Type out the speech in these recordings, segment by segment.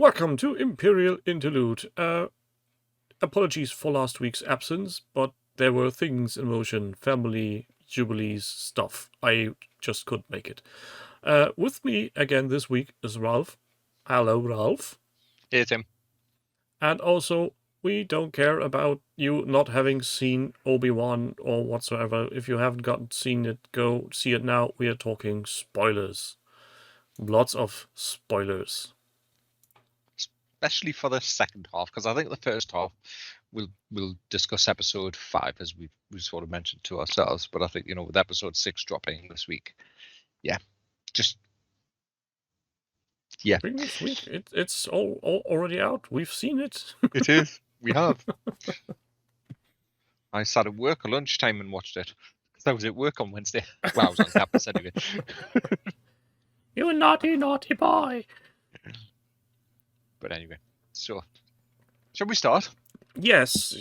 Welcome to Imperial Interlude. Apologies for last week's absence, but there were things in motion, family, jubilees, stuff. I just couldn't make it. With me again this week is Ralph. Hello, Ralph. Hey, Tim. And also, we don't care about you not having seen Obi-Wan or whatsoever. If you haven't seen it, go see it now. We are talking spoilers. Lots of spoilers. Especially for the second half, because I think the first half we'll discuss episode 5 as we sort of mentioned to ourselves. But I think with episode 6 dropping this week, This week it's all already out. We've seen it. It is. We have. I sat at work at lunchtime and watched it because I was at work on Wednesday. Well, I was on campus anyway. You naughty boy. But anyway, so shall we start? Yes,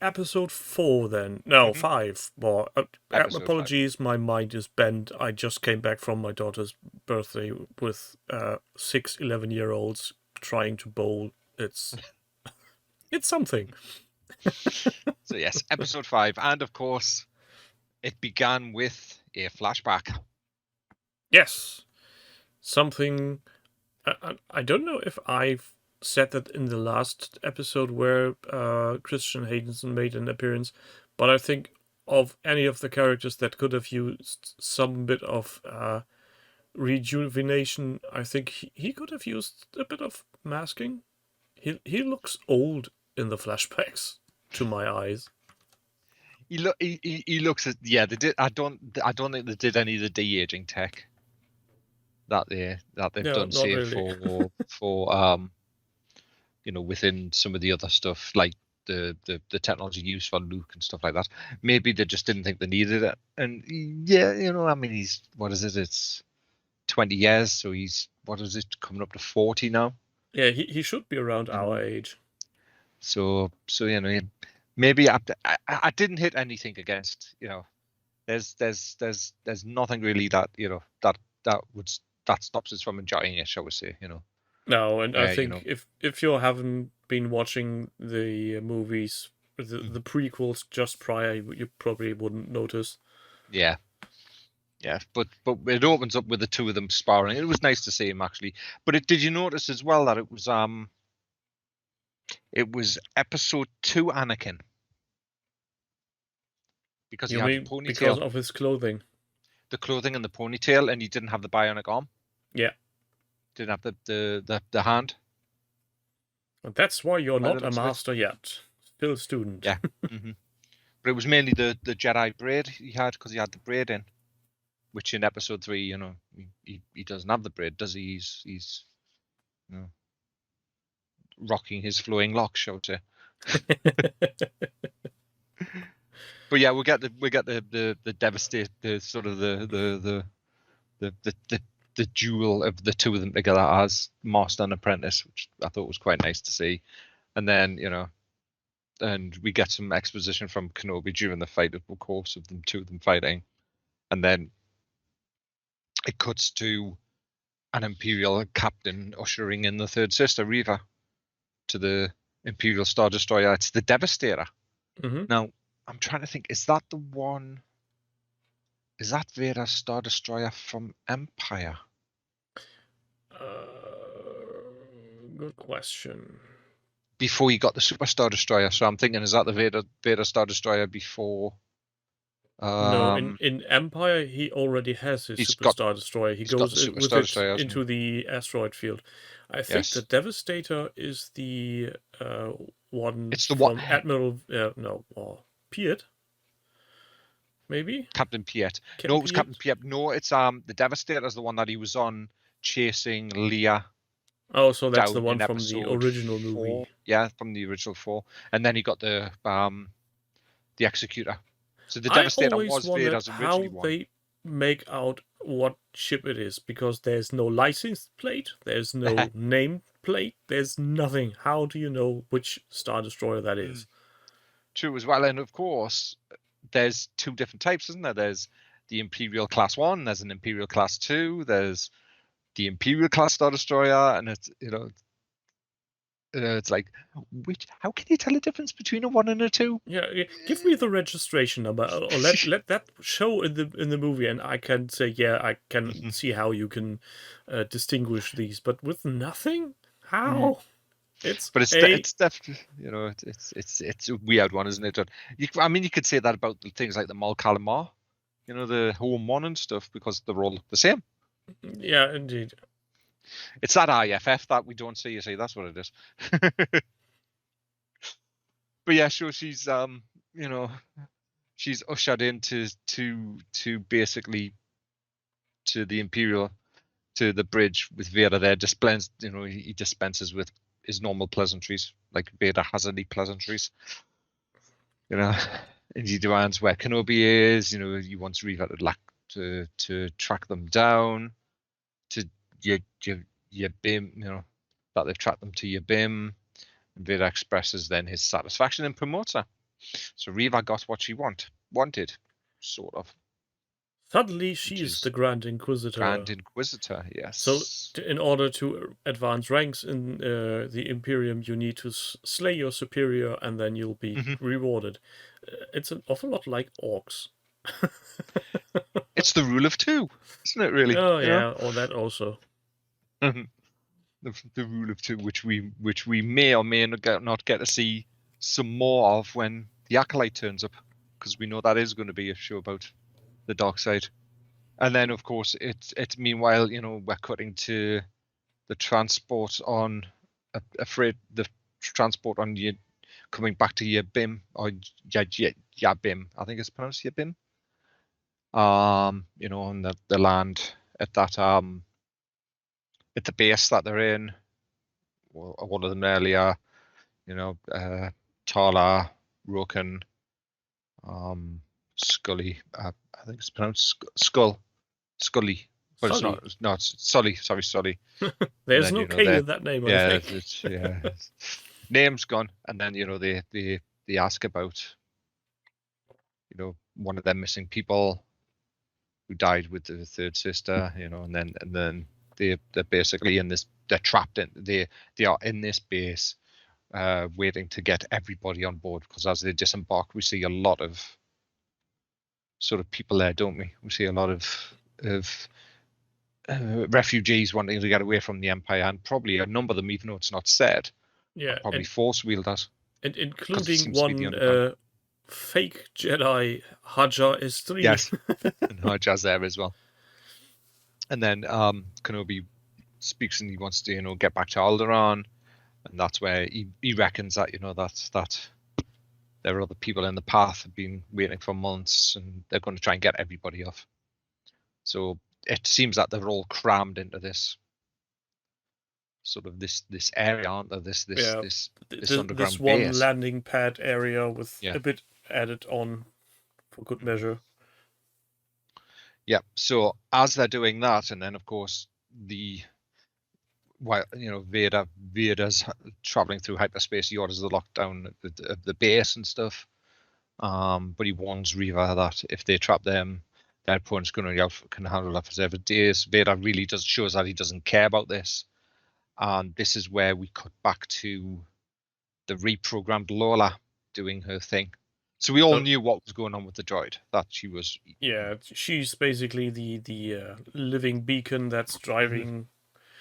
episode 4 then. No, 5. Well, apologies, 5. My mind is bent. I just came back from my daughter's birthday with 6 11-year-olds trying to bowl. It's something. So yes, episode 5, and of course, it began with a flashback. Yes, something. I don't know if I've said that in the last episode where Christian Haydenson made an appearance, but I think of any of the characters that could have used some bit of rejuvenation, I think he could have used a bit of masking. He looks old in the flashbacks to my eyes. He looks they did. I don't think they did any of the de-aging tech that they've done, say, really. for within some of the other stuff, like the technology used for Luke and stuff like that. Maybe they just didn't think they needed it. And he's, what is it? It's 20 years, so he's, what is it, coming up to 40 now? Yeah, he should be around our age. So maybe I didn't hit anything against, there's nothing really that that stops us from enjoying it, shall we say, No, and I think if you haven't been watching the movies, the prequels just prior, you probably wouldn't notice. Yeah, but it opens up with the two of them sparring. It was nice to see him, actually. But did you notice as well that it was episode 2 Anakin? Because he had the ponytail. Because of his clothing. The clothing and the ponytail, and he didn't have the bionic arm. Yeah. Didn't have the hand. And that's why you're not a master yet. Still a student. Yeah. Mm-hmm. But it was mainly the Jedi braid he had, because he had the braid in. Which in episode 3, he doesn't have the braid, does he? He's rocking his flowing locks, shall we say. But yeah, we get the devastate, the sort of the duel of the two of them together as master and apprentice, which I thought was quite nice to see. And then and we get some exposition from Kenobi during the fight, of course, of them two of them fighting, and then it cuts to an Imperial captain ushering in the third sister, Reva, to the Imperial Star Destroyer. It's the Devastator. Mm-hmm. Now, I'm trying to think, is that the one? Is that Vader's Star Destroyer from Empire? Good question. Before he got the Super Star Destroyer, so I'm thinking, is that the Vader Star Destroyer before? No, in Empire he already has his Super Star Destroyer. He goes with it into the asteroid field. I think the Devastator is the one. It's the one Admiral. Piet. Maybe Captain Piet. No, it was Captain Piet. No, it's the Devastator is the one that he was on chasing Leia. Oh, so that's the one from the original movie. Yeah, from the original 4, and then he got the Executor. So the Devastator was Vader's original one. How they make out what ship it is, because there's no license plate, there's no name plate, there's nothing. How do you know which Star Destroyer that is? True as well, and of course, there's 2 different types, isn't there? There's the Imperial Class 1, there's an Imperial Class 2, there's the Imperial Class Star Destroyer, and it's it's like, how can you tell the difference between a 1 and a 2? Yeah, give me the registration number, or let that show in the movie, and I can say, yeah, I can see how you can distinguish these. But with nothing, how? It's definitely, it's a weird one, isn't it? I mean, you could say that about things like the Mol Calamar, the Home 1 and stuff, because they're all the same. Yeah, indeed. It's that IFF that we don't see. You see, that's what it is. But yeah, sure. She's she's ushered into to basically to the Imperial, to the bridge with Vader there. He dispenses with his normal pleasantries, like Vader has any pleasantries. And he demands where Kenobi is. He wants Reva to track them down to Yabim. That they've tracked them to Yabim. And Vader expresses then his satisfaction and promotes her. So Reva got what she wanted, sort of. Suddenly, she's the Grand Inquisitor. Grand Inquisitor, yes. So, in order to advance ranks in the Imperium, you need to slay your superior, and then you'll be rewarded. It's an awful lot like orcs. It's the rule of 2, isn't it? Really? Oh yeah, or that also. The rule of 2, which we may or may not get to see some more of when the Acolyte turns up, because we know that is going to be a show about the dark side. And then, of course, it's meanwhile, we're cutting to the transport on the transport on coming back to Yabim, or Yabim, I think it's pronounced Yabim. On the land at that at the base that they're in. One of them earlier, Tala, Roken, Scully. I think it's pronounced Scully, but Sully. it's not. It's Sully. Sorry, Sully. There's no K with that name. Yeah, name's gone, and then they ask about one of them missing people who died with the third sister, and then they're basically in this. They're trapped in. They are in this base, waiting to get everybody on board, because as they disembark, we see a lot of sort of people there, don't we? We see a lot of refugees wanting to get away from the Empire, and probably a number of them, even though it's not said, probably force wielders, and including one fake Jedi, Hajar S3. Yes, and Hajar's there as well. And then Kenobi speaks, and he wants to get back to Alderaan, and that's where he reckons that that there are other people in the path have been waiting for months, and they're going to try and get everybody off. So it seems that they're all crammed into this sort of this area, aren't they? This underground this one base. Landing pad area with a bit added on for good measure. Yeah. So as they're doing that, and then of course Vader's traveling through hyperspace. He orders the lockdown of the base and stuff. But he warns Reva that if they trap them, their opponent's going to can handle that for several days. Vader really shows that he doesn't care about this. And this is where we cut back to the reprogrammed Lola doing her thing. So we all knew what was going on with the droid. That she was. Yeah, she's basically the living beacon that's driving.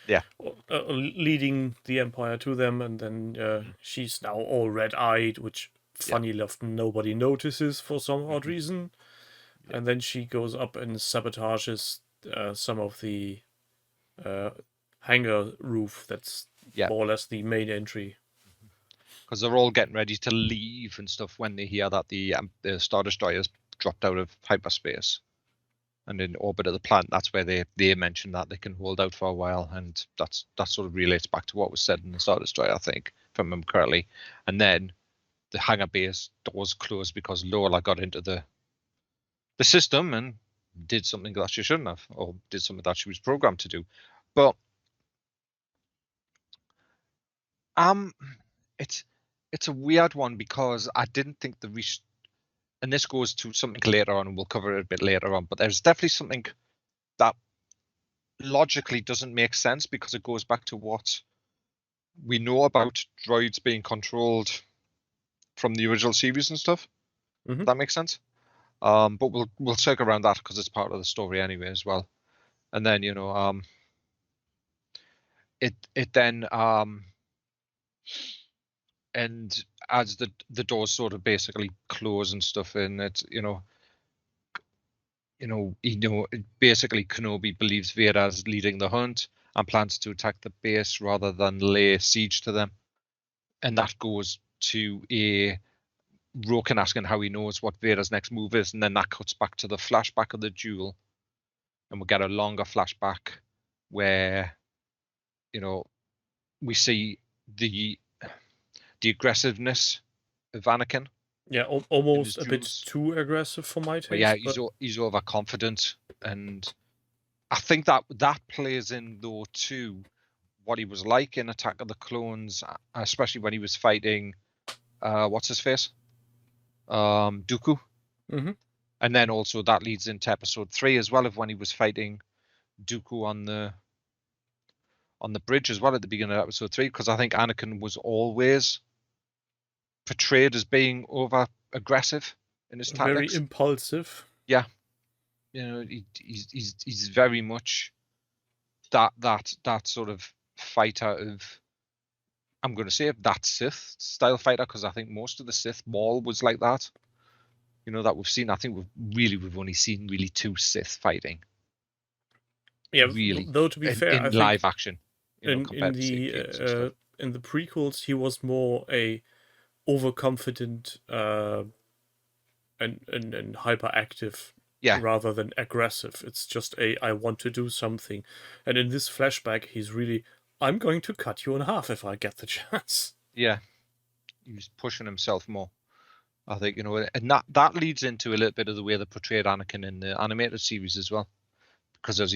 Yeah. Leading the Empire to them, and then she's now all red-eyed, which funny enough nobody notices for some odd reason. Yeah. And then she goes up and sabotages some of the hangar roof that's more or less the main entry. Because they're all getting ready to leave and stuff when they hear that the Star Destroyer's dropped out of hyperspace and in orbit of the planet. That's where they mention that they can hold out for a while, and that sort of relates back to what was said in the Star Destroyer, I think, if I remember correctly. And then the hangar base doors closed because Lola got into the system and did something that she shouldn't have, or did something that she was programmed to do. But it's a weird one, because I didn't think and this goes to something later on, and we'll cover it a bit later on, but there's definitely something that logically doesn't make sense, because it goes back to what we know about droids being controlled from the original series and stuff. Mm-hmm. If that makes sense. But we'll circle around that because it's part of the story anyway as well. And then it then and as the doors sort of basically close and stuff, and it's basically Kenobi believes Vader's leading the hunt and plans to attack the base rather than lay siege to them, and that goes to a Roken asking how he knows what Vader's next move is, and then that cuts back to the flashback of the duel, and we get a longer flashback where we see the aggressiveness of Anakin. Yeah, almost a bit too aggressive for my taste. But yeah, he's overconfident, and I think that plays in though too what he was like in Attack of the Clones, especially when he was fighting what's his face, Dooku. Mm-hmm. And then also that leads into Episode 3 as well, of when he was fighting Dooku on the bridge as well at the beginning of Episode 3, because I think Anakin was always portrayed as being over aggressive in his tactics. Very impulsive. Yeah, he's very much that sort of fighter of, I'm going to say that Sith style fighter, because I think most of the Sith Maul was like that. That we've seen. I think we've only seen really 2 Sith fighting. Yeah, really. Though to be fair, in live action, in the prequels, he was more a overconfident and hyperactive, rather than aggressive. It's just I want to do something, and in this flashback, he's really, I'm going to cut you in half if I get the chance. Yeah, he's pushing himself more. I think and that leads into a little bit of the way they portrayed Anakin in the animated series as well, because as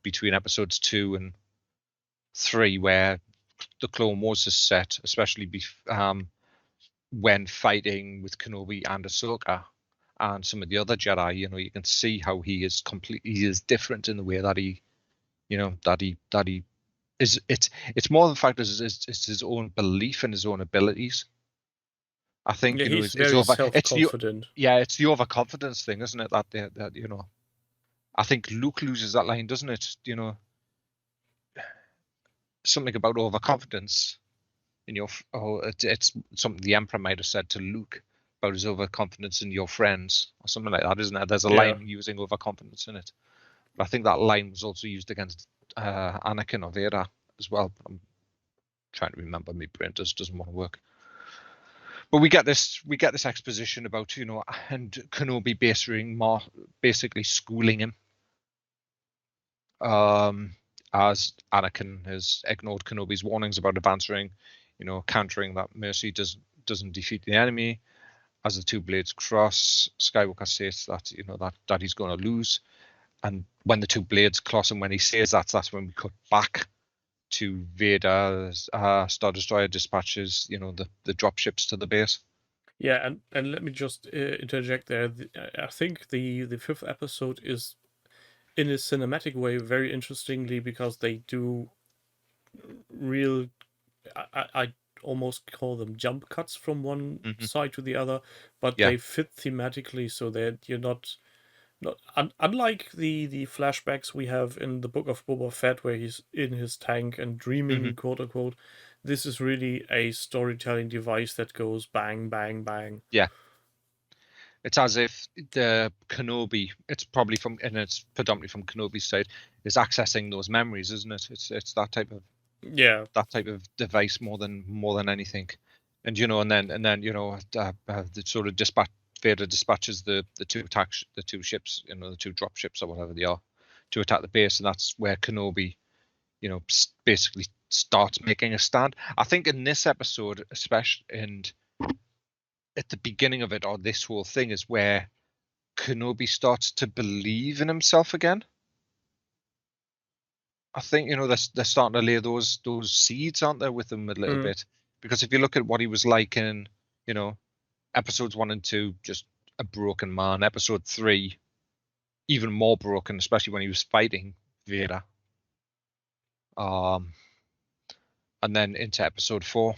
between episodes 2 and 3, where the Clone Wars is set, especially when fighting with Kenobi and Ahsoka and some of the other Jedi, you can see how he is different in the way that he is. It's more the fact that it's his own belief in his own abilities. I think he's very self-confident. It's the overconfidence thing, isn't it? That I think Luke loses that line, doesn't it? Something about overconfidence in your. It's something the Emperor might have said to Luke about his overconfidence in your friends, or something like that, isn't it? There's a line using overconfidence in it. But I think that line was also used against Anakin or Vader as well. But I'm trying to remember. My brain doesn't want to work. But we get this exposition about and Kenobi basically schooling him, as Anakin has ignored Kenobi's warnings about advancing, countering that mercy doesn't defeat the enemy. As the 2 blades cross, Skywalker says that that he's going to lose, and when the 2 blades cross, and when he says that's when we cut back to Vader's Star Destroyer dispatches, the drop ships to the base. Yeah, and let me just interject there. I think the 5th episode is, in a cinematic way, very interestingly, because they do real, I almost call them jump cuts from one side to the other, but they fit thematically so that you're not unlike the flashbacks we have in the Book of Boba Fett, where he's in his tank and dreaming, quote unquote. This is really a storytelling device that goes bang, bang, bang. Yeah. It's as if the Kenobi, it's predominantly from Kenobi's side, is accessing those memories, isn't it? It's that type of device more than anything. And and then the sort of Vader dispatches the 2 ships, the 2 drop ships or whatever they are, to attack the base, and that's where Kenobi, basically starts making a stand. I think in this episode, especially, and at the beginning of it, or this whole thing, is where Kenobi starts to believe in himself again. I think they're starting to lay those seeds, aren't they, with him a little bit, because if you look at what he was like in episodes 1 and 2, just a broken man. Episode 3, even more broken, especially when he was fighting Vader. and then into episode 4,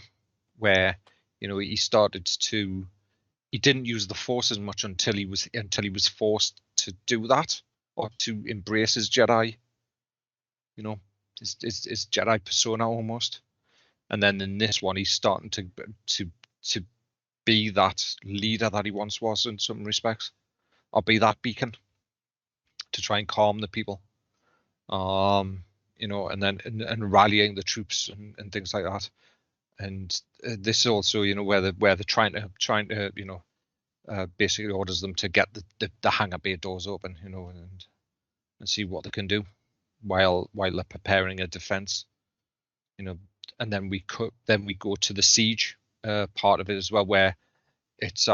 where he started to. He didn't use the Force as much until he was forced to do that, or to embrace his Jedi. His Jedi persona almost. And then in this one, he's starting to be that leader that he once was in some respects, or be that beacon to try and calm the people. And then and rallying the troops and things like that. And this is also, where they're trying to basically orders them to get the hangar bay doors open, and see what they can do while they're preparing a defense, and then we go to the siege part of it as well, where it's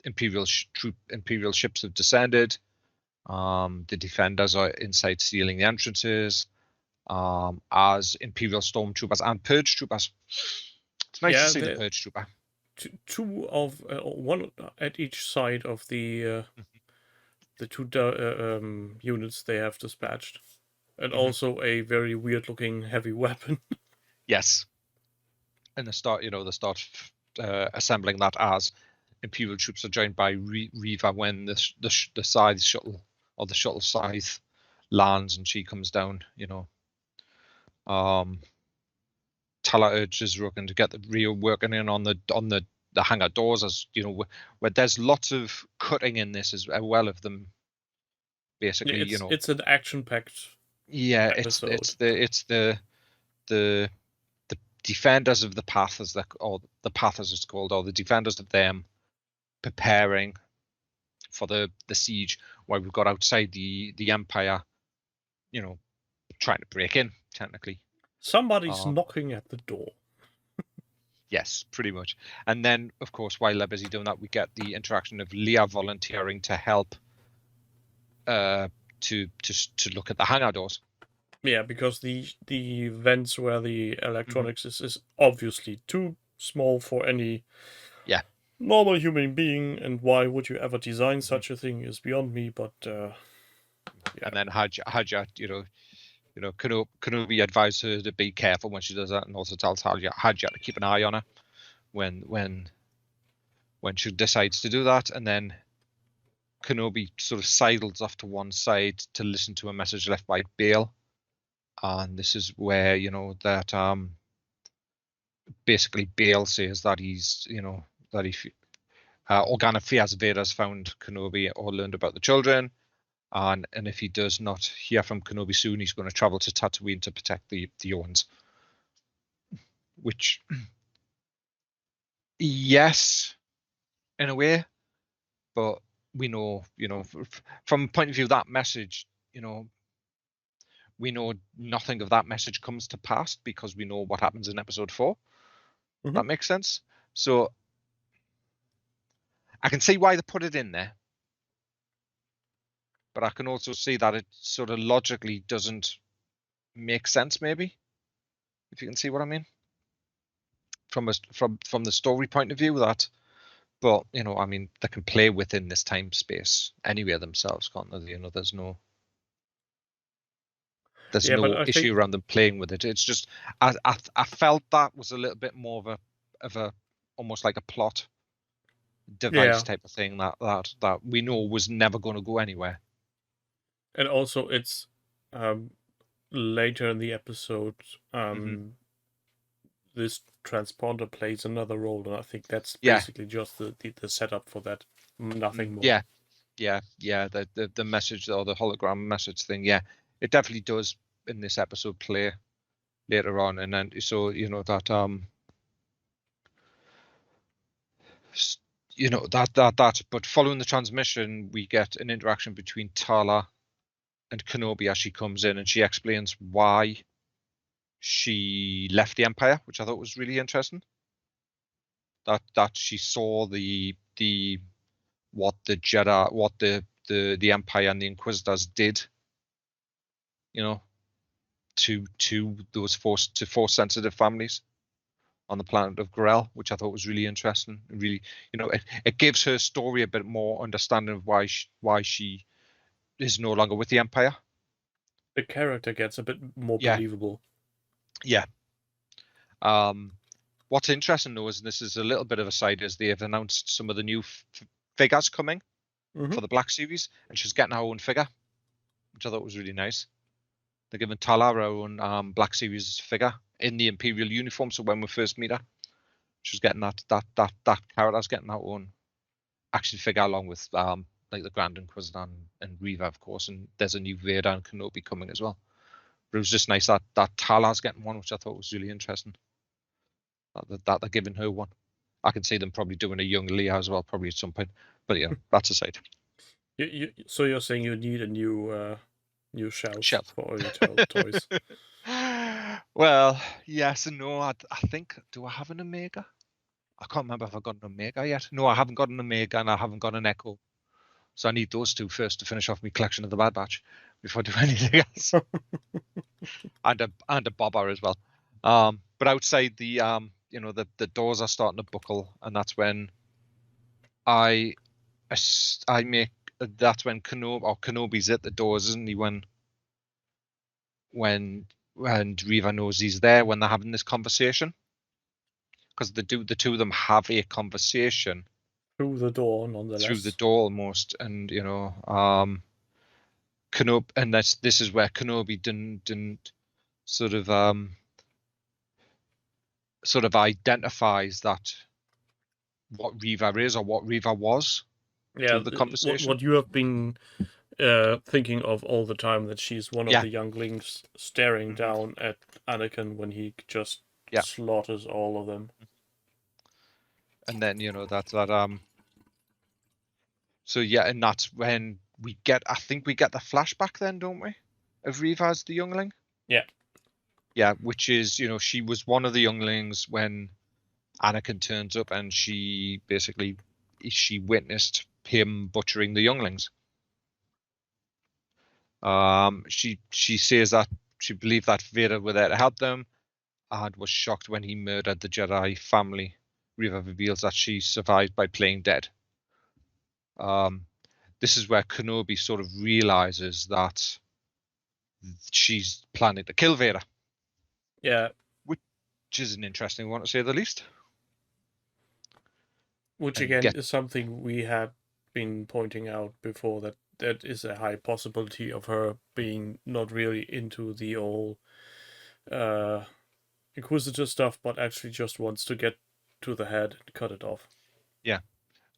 Imperial ships have descended. The defenders are inside sealing the entrances, as Imperial stormtroopers and purge troopers. It's nice to see the purge trooper. Two of one at each side of the two units they have dispatched, and also a very weird looking heavy weapon. Yes, and they start assembling that as Imperial troops are joined by Reva when the scythe shuttle, or the shuttle scythe, lands and she comes down. Tala urges Rogan to get the real working in on the hangar doors, as where there's lots of cutting in this as well of them. Basically, it's an action-packed. Yeah, episode. it's the defenders of the path, or the path as it's called, or the defenders of them preparing for the siege, while we've got outside the Empire, trying to break in, technically. Somebody's knocking at the door. Yes, pretty much. And then, of course, while they're busy doing that, we get the interaction of Leia volunteering to help to look at the hangar doors. Yeah, because the vents where the electronics is obviously too small for any normal human being, and why would you ever design such a thing is beyond me. But and then Haja, Kenobi advised her to be careful when she does that, and also tells Haja to keep an eye on her when she decides to do that. And then Kenobi sort of sidles off to one side to listen to a message left by Bail, and this is where that basically Bail says that he's that he Organa fears Vader's found Kenobi or learned about the children, and if he does not hear from Kenobi soon, he's going to travel to Tatooine to protect the Owens. Which, yes, in a way, but we know, from the point of view of that message, we know nothing of that message comes to pass because we know what happens in episode 4. That makes sense. So I can see why they put it in there, but I can also see that it sort of logically doesn't make sense, maybe, if you can see what I mean, from the story point of view. That, but I mean, they can play within this time space anyway themselves, can't they? There's no issue around them playing with it. It's just I felt that was a little bit more of a almost like a plot device type of thing that we know was never going to go anywhere. And also, it's later in the episode, this transponder plays another role, and I think that's basically just the setup for that. Nothing more. Yeah. The message, or the hologram message thing. Yeah, it definitely does in this episode play later on, and then so that that. But following the transmission, we get an interaction between Tala and Kenobi as she comes in, and she explains why she left the Empire, which I thought was really interesting. That she saw what the Jedi, what the Empire and the Inquisitors did, to those force sensitive families on the planet of Gorel, which I thought was really interesting. Really, it gives her story a bit more understanding of why she is no longer with the Empire. The character gets a bit more believable. Yeah. What's interesting though is, and this is a little bit of a side, is they have announced some of the new figures coming for the Black Series, and she's getting her own figure, which I thought was really nice. They're giving Tala her own Black Series figure in the Imperial uniform. So when we first meet her, she's getting that character's getting her own action figure along with like the Grand Inquisitor and Reva, of course, and there's a new Vader and Kenobi coming as well. But it was just nice that Tala's getting one, which I thought was really interesting. That they're giving her one. I can see them probably doing a young Leia as well, probably at some point. But yeah, that's aside. So you're saying you need a new shelf for all your toys? Well, yes and no. I think, do I have an Omega? I can't remember if I got an Omega yet. No, I haven't got an Omega and I haven't got an Echo. So I need those two first to finish off my collection of the Bad Batch before I do anything else. and a Bobber as well. But outside the the doors are starting to buckle, and that's when that's when Kenobi's at the doors, isn't he? When Reva knows he's there, when they're having this conversation, because the two of them have a conversation through the door, nonetheless. Through the door almost, and Kenobi, and this is where Kenobi didn't sort of identifies that what Reva is or what Reva was. Yeah, the conversation. What you have been thinking of all the time, that she's one of the younglings staring down at Anakin when he just slaughters all of them. And then that. So yeah, and that's when I think we get the flashback then, don't we? Of Reva as the youngling. Yeah. Yeah, which is, she was one of the younglings when Anakin turns up, and she witnessed him butchering the younglings. She says that she believed that Vader were there to help them, and was shocked when he murdered the Jedi family. Reva reveals that she survived by playing dead. This is where Kenobi sort of realizes that she's planning to kill Vader. Yeah. Which is an interesting one, to say the least. Which again is something we have been pointing out before, that is a high possibility of her being not really into the old Inquisitor stuff, but actually just wants to get to the head and cut it off. Yeah.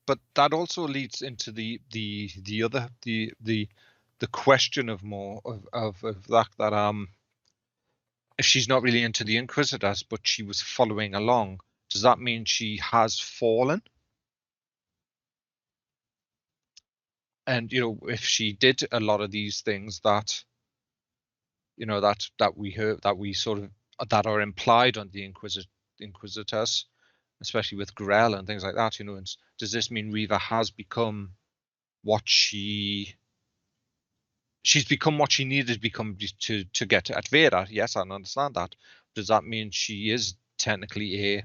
But that also leads into the question of more of that if she's not really into the Inquisitors, but she was following along, does that mean she has fallen? And if she did a lot of these things that that we heard, that we sort of that are implied on the Inquisitors, especially with Grell and things like that, and does this mean Reva has become what she's become what she needed to become to get at Vader? Yes, I understand that. Does that mean she is technically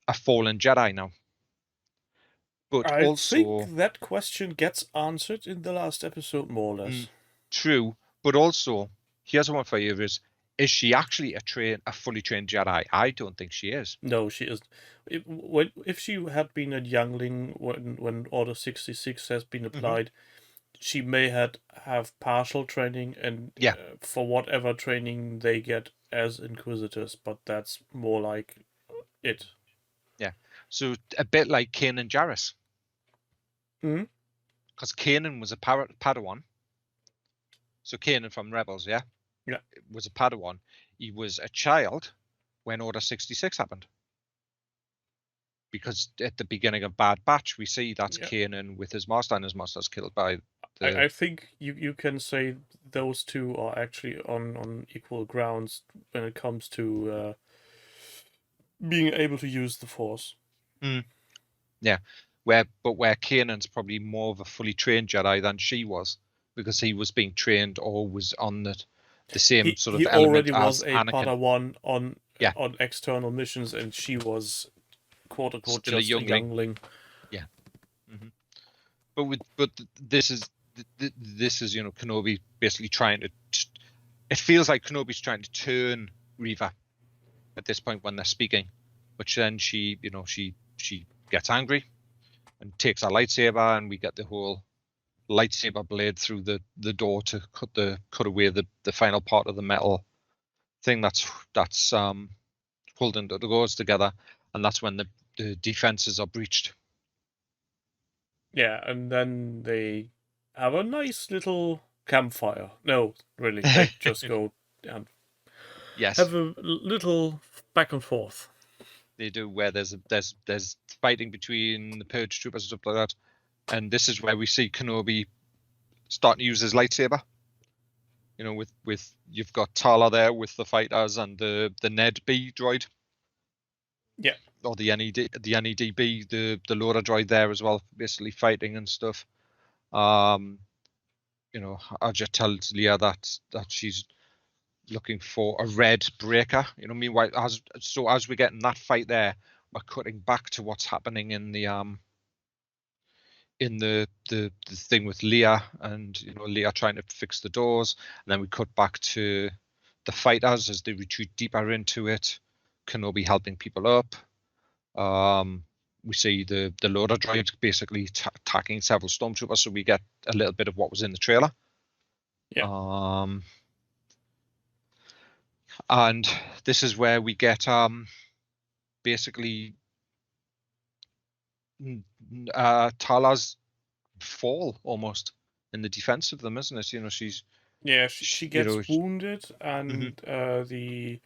a fallen Jedi now? But I think that question gets answered in the last episode, more or less. True, but also here's one for you: is she actually a fully trained Jedi? I don't think she is. No, she is. If she had been a youngling when Order 66 has been applied, she may have partial training, and for whatever training they get as Inquisitors, but that's more like it. Yeah, so a bit like Kanan Jarrus. Because Kanan was a Padawan. So Kanan from Rebels, yeah, was a Padawan. He was a child when Order 66 happened. Because at the beginning of Bad Batch, we see that's Kanan with his master, and his master's killed by I think you can say those two are actually on equal grounds when it comes to being able to use the Force. Yeah, where Kanan's probably more of a fully trained Jedi than she was, because he was being trained or was on the same sort of element as Anakin. He already was a Padawan on external missions, and she was quote unquote still just a youngling. Yeah. But this is Kenobi basically trying to. It feels like Kenobi's trying to turn Reva at this point when they're speaking, which then she gets angry and takes her lightsaber, and we get the whole lightsaber blade through the door to cut away the final part of the metal thing that's holding the doors together, and that's when the defenses are breached. Yeah, and then they have a nice little campfire. No, really, they just go and have a little back and forth. They do, where there's fighting between the purge troopers and stuff like that, and this is where we see Kenobi starting to use his lightsaber. With you've got Tala there with the fighters and the Ned B droid. Yeah. Or the NEDB, the loader droid there as well, basically fighting and stuff. Ajah tells Leia that she's looking for a red breaker. Meanwhile, as we're getting that fight there, we're cutting back to what's happening in the thing with Leia, and Leia trying to fix the doors, and then we cut back to the fighters as they retreat deeper into it. Kenobi helping people up. We see the loader droid basically attacking several stormtroopers, so we get a little bit of what was in the trailer. Yeah. And this is where we get basically Tala's fall almost in the defense of them, isn't it? She gets wounded, and the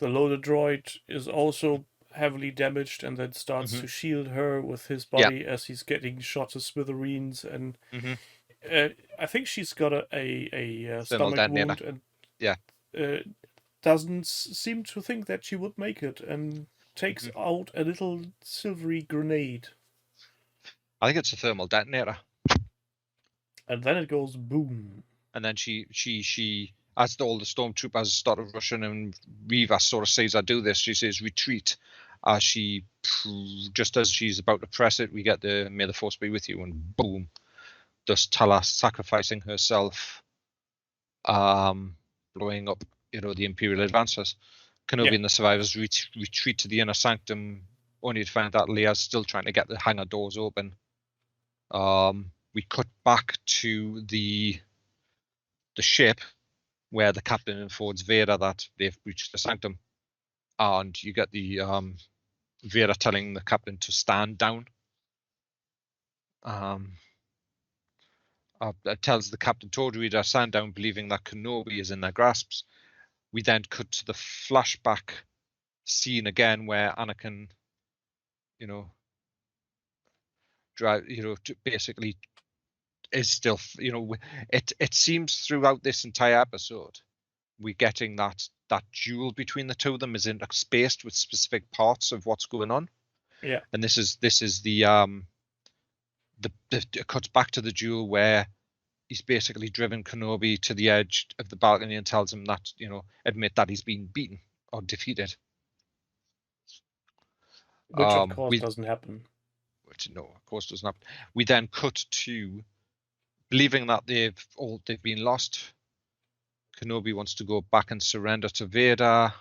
loader droid is also heavily damaged, and then starts to shield her with his body as he's getting shot to smithereens. And I think she's got a stomach wound, and doesn't seem to think that she would make it, and takes out a little silvery grenade. I think it's a thermal detonator. And then it goes boom. And then she as all the stormtroopers started rushing, and Reva sort of says, "I do this." She says, "Retreat." Just as she's about to press it, we get the "May the Force be with you," and boom, thus Tala sacrificing herself, blowing up, the Imperial advances. Kenobi and the survivors retreat to the inner sanctum, only to find that Leia's still trying to get the hangar doors open. We cut back to the ship where the captain informs Vader that they've breached the sanctum, and you get the Vader telling the captain to stand down. Tells the captain Tordry to stand down, believing that Kenobi is in their grasps. We then cut to the flashback scene again, where Anakin, basically is still, it seems throughout this entire episode we're getting that duel between the two of them is interspaced with specific parts of what's going on. Yeah. And this is the it cuts back to the duel where he's basically driven Kenobi to the edge of the balcony and tells him that, admit that he's been beaten or defeated. Which of course doesn't happen. Which of course doesn't happen. We then cut to believing that they've been lost. Kenobi wants to go back and surrender to Vader.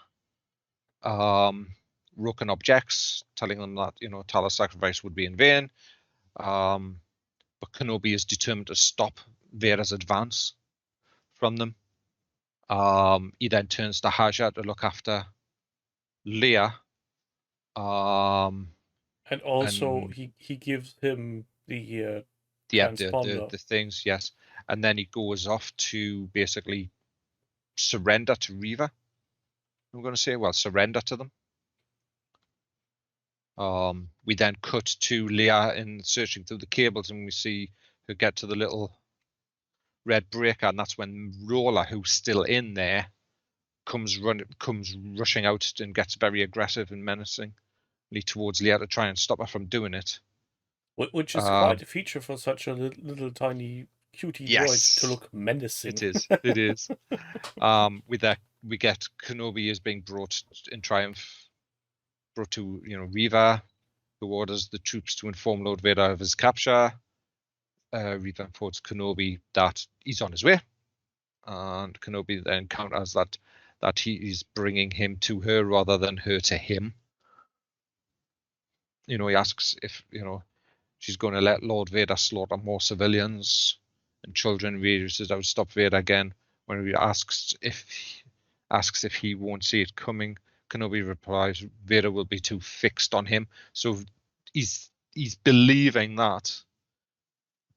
Roken objects, telling them that Tala's sacrifice would be in vain. But Kenobi is determined to stop Vader's advance from them. He then turns to Haja to look after Leia. And also he gives him the transponder. The things, yes. And then he goes off to basically surrender to Reva. I'm going to say, surrender to them. We then cut to Leia in searching through the cables, and we see her get to the little red breaker, and that's when Roller, who's still in there, comes rushing out and gets very aggressive and menacingly towards Leia to try and stop her from doing it. Which is quite a feature for such a little tiny cutie droid to look menacing. It is. With that, we get Kenobi is being brought in triumph, brought to Reva, who orders the troops to inform Lord Vader of his capture. Reva informs Kenobi that he's on his way, and Kenobi then counters that that he's bringing him to her rather than her to him. He asks if she's going to let Lord Vader slaughter more civilians and children. Vader says, "I would stop Vader again." When he asks if he won't see it coming, Kenobi replies, "Vader will be too fixed on him." So he's believing that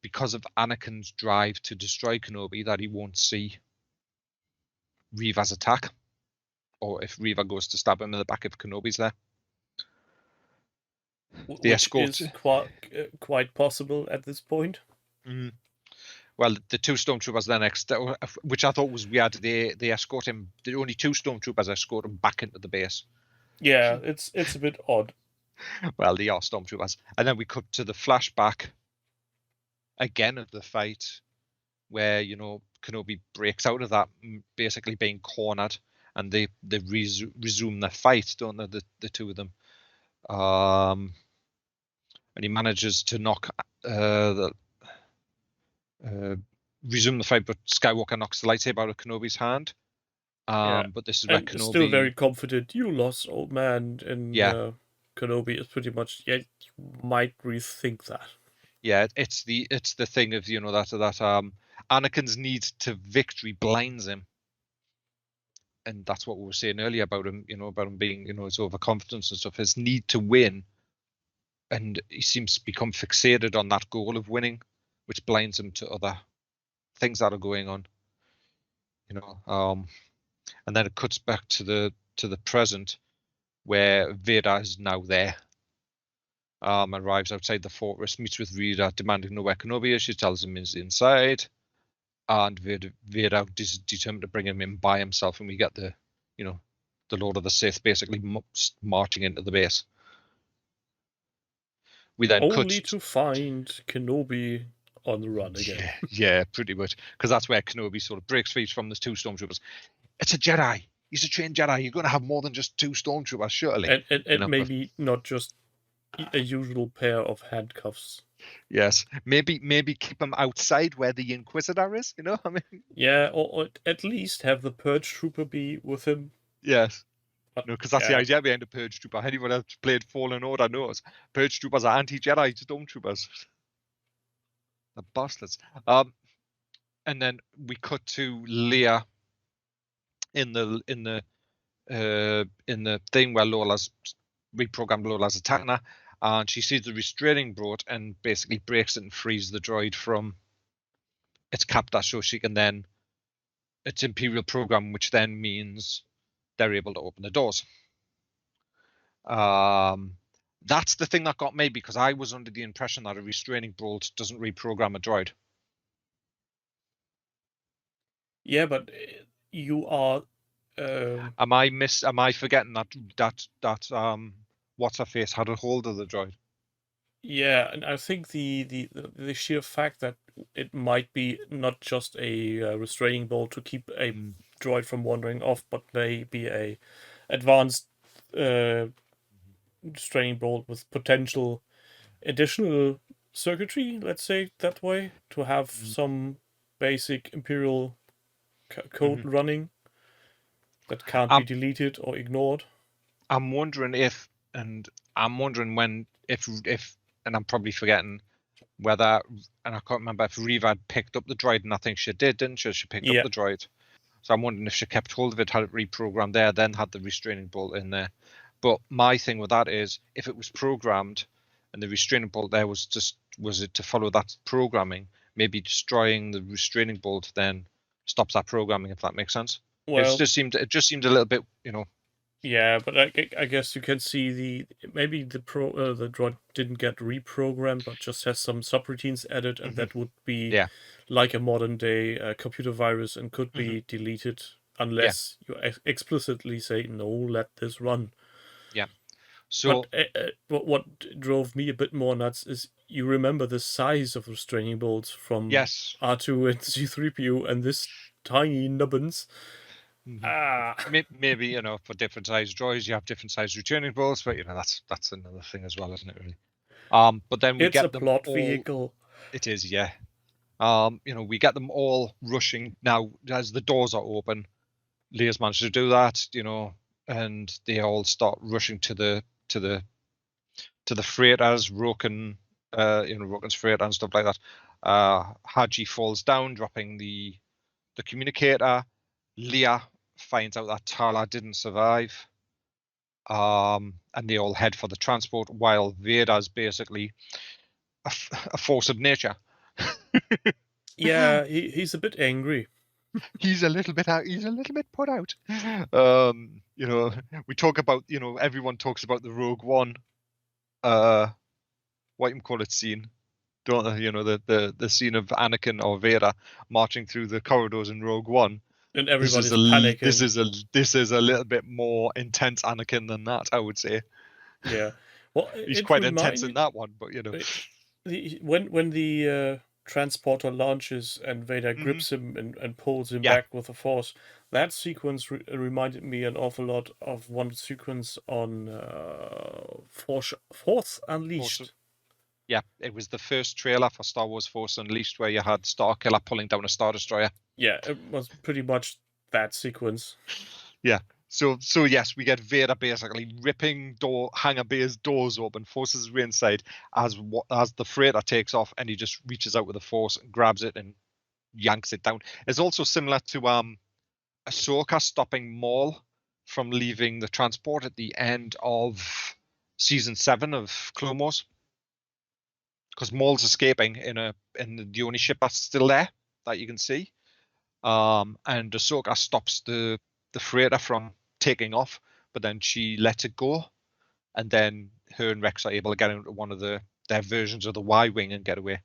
because of Anakin's drive to destroy Kenobi, that he won't see Reva's attack, or if Reva goes to stab him in the back if Kenobi's there. Which is quite possible at this point. Mm-hmm. Well, the 2 stormtroopers then, which I thought was weird, they escort him. The only 2 stormtroopers escort him back into the base. Yeah, it's a bit odd. Well, they are stormtroopers, and then we cut to the flashback again of the fight, where Kenobi breaks out of that, basically being cornered, and they resume their fight, don't they? The 2 of them, and he manages to knock resume the fight, but Skywalker knocks the lightsaber out of Kenobi's hand. But this is where Kenobi still very confident. You lost, old man, and Kenobi is pretty much you might rethink that. Yeah, it's the thing of that Anakin's need to victory blinds him, and that's what we were saying earlier about him. About him being his overconfidence and stuff, his need to win, and he seems to become fixated on that goal of winning, which blinds him to other things that are going on. And then it cuts back to the present, where Vader is now there. Arrives outside the fortress, meets with Reva, demanding to know where Kenobi is. She tells him he's inside, and Vader is determined to bring him in by himself, and we get the Lord of the Sith basically marching into the base. We then only to find Kenobi on the run again. Yeah, pretty much, because that's where Kenobi sort of breaks free from the 2 stormtroopers. It's a Jedi. He's a trained Jedi. You're going to have more than just 2 stormtroopers, surely. And maybe not just a usual pair of handcuffs. Yes, maybe keep him outside where the Inquisitor is. I mean. Yeah, or at least have the Purge Trooper be with him. Yes. Because that's the idea behind the Purge Trooper. Anyone else played Fallen Order knows Purge Troopers are anti-Jedi stormtroopers. The bastards. And then we cut to Leia in the thing where Lola's reprogrammed Lola's attacking her, and she sees the restraining board and basically breaks it and frees the droid from its captor, so she can then its Imperial program, which then means they're able to open the doors. That's the thing that got me, because I was under the impression that a restraining bolt doesn't reprogram a droid. Yeah, but you are. Am I forgetting that what's her face had a hold of the droid? Yeah, and I think the sheer fact that it might be not just a restraining bolt to keep a droid from wandering off, but maybe a advanced restraining bolt with potential additional circuitry, let's say that way, to have some basic Imperial code running that can't be deleted or ignored. I'm wondering when, and I'm probably forgetting whether, and I can't remember if Reva had picked up the droid, and I think she did, didn't she? She picked up the droid. So I'm wondering if she kept hold of it, had it reprogrammed there, then had the restraining bolt in there. But my thing with that is, if it was programmed and the restraining bolt there was it to follow that programming, maybe destroying the restraining bolt then stops that programming, if that makes sense. Well, it just seemed a little bit, Yeah, but I guess you can see maybe the droid didn't get reprogrammed, but just has some subroutines added, and that would be like a modern day computer virus and could be deleted unless you explicitly say no, let this run. Yeah. So, but what drove me a bit more nuts is you remember the size of restraining bolts from R2 and C-3PO, and this tiny nubbins. Maybe for different size droids you have different size returning bolts, but that's another thing as well, isn't it? Really. But then we get a plot vehicle. It is, yeah. We get them all rushing now as the doors are open. Leia's managed to do that, and they all start rushing to the freighters, Roken's freighter and stuff like that. Haji falls down, dropping the communicator. Leia finds out that Tala didn't survive. And they all head for the transport, while Vader's basically a force of nature. Yeah, he's a bit angry. He's a little bit put out. We talk about, everyone talks about the Rogue One, what you call it, scene, don't they? The scene of Anakin or Vader marching through the corridors in Rogue One. And everybody's panicking. This is a little bit more intense Anakin than that, I would say. Yeah, well, he's quite intense in that one, but when the transporter launches and Vader grips him and pulls him back with the Force, that sequence reminded me an awful lot of one sequence on Force Unleashed. Yeah, it was the first trailer for Star Wars Force Unleashed where you had Starkiller pulling down a Star Destroyer. Yeah, it was pretty much that sequence. Yeah. So yes, we get Vader basically ripping hangar bay's doors open, forces his way inside as the freighter takes off, and he just reaches out with the Force and grabs it and yanks it down. It's also similar to Ahsoka stopping Maul from leaving the transport at the end of season 7 of Clone Wars, because Maul's escaping in the only ship that's still there that you can see, and Ahsoka stops the freighter from taking off, but then she lets it go, and then her and Rex are able to get into one of their versions of the Y-wing and get away.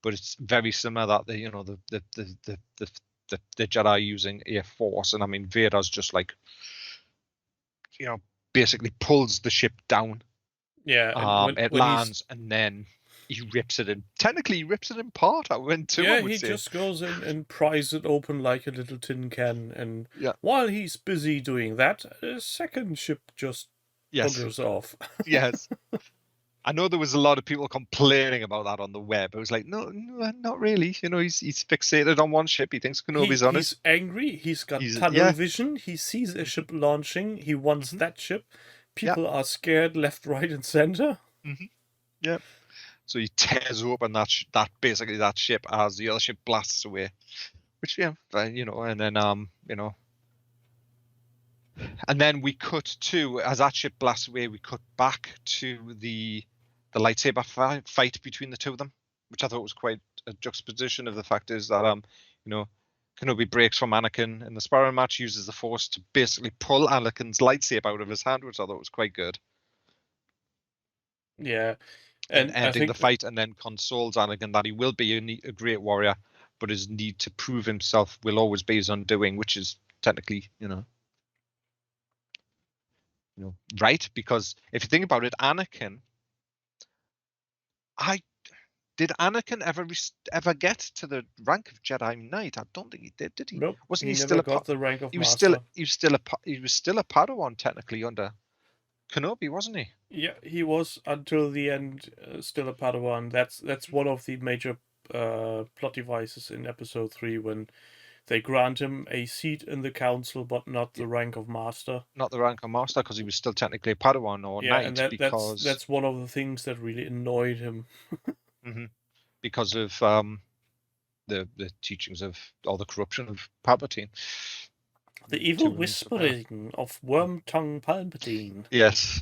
But it's very similar that the Jedi using Air Force, and I mean Vader's just like, basically pulls the ship down. Yeah, it lands and then he rips it in. Technically, he rips it in part. I went to. Yeah, he just goes in and pries it open like a little tin can, and while he's busy doing that, a second ship just buggers off. Yes. I know there was a lot of people complaining about that on the web. It was like, no, not really. He's fixated on one ship. He thinks Kenobi's on it. He's angry. He's got tunnel vision. He sees a ship launching. He wants that ship. People are scared left, right, and center. Yeah. So he tears open that ship as the other ship blasts away, which and then we cut to, as that ship blasts away, we cut back to the lightsaber fight between the two of them, which I thought was quite a juxtaposition of the fact is that Kenobi breaks from Anakin in the sparring match, uses the Force to basically pull Anakin's lightsaber out of his hand, which I thought was quite good. Yeah. And ending the fight, and then consoles Anakin that he will be a great warrior, but his need to prove himself will always be his undoing, which is technically, right. Because if you think about it, Anakin, did Anakin ever get to the rank of Jedi Knight? I don't think he did he? Nope. Wasn't he still got the rank of he was Master? He was still a Padawan technically under Kenobi, wasn't he? Yeah, he was until the end, still a Padawan. That's one of the major plot devices in Episode 3, when they grant him a seat in the council, but not the rank of Master. Not the rank of Master, because he was still technically a Padawan or Knight. And that's one of the things that really annoyed him. Because of the teachings of all the corruption of Palpatine. The evil whispering of Worm-Tongue Palpatine. Yes.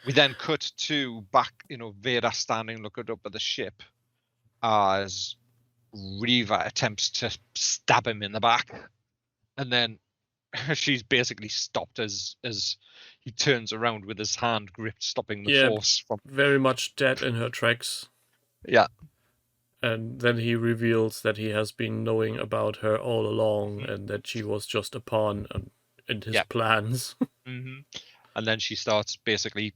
We then cut to back, Vader standing looking up at the ship as Reva attempts to stab him in the back. And then she's basically stopped as he turns around with his hand gripped, stopping the Force from... very much dead in her tracks. Yeah. And then he reveals that he has been knowing about her all along, and that she was just a pawn in his plans. And then she starts basically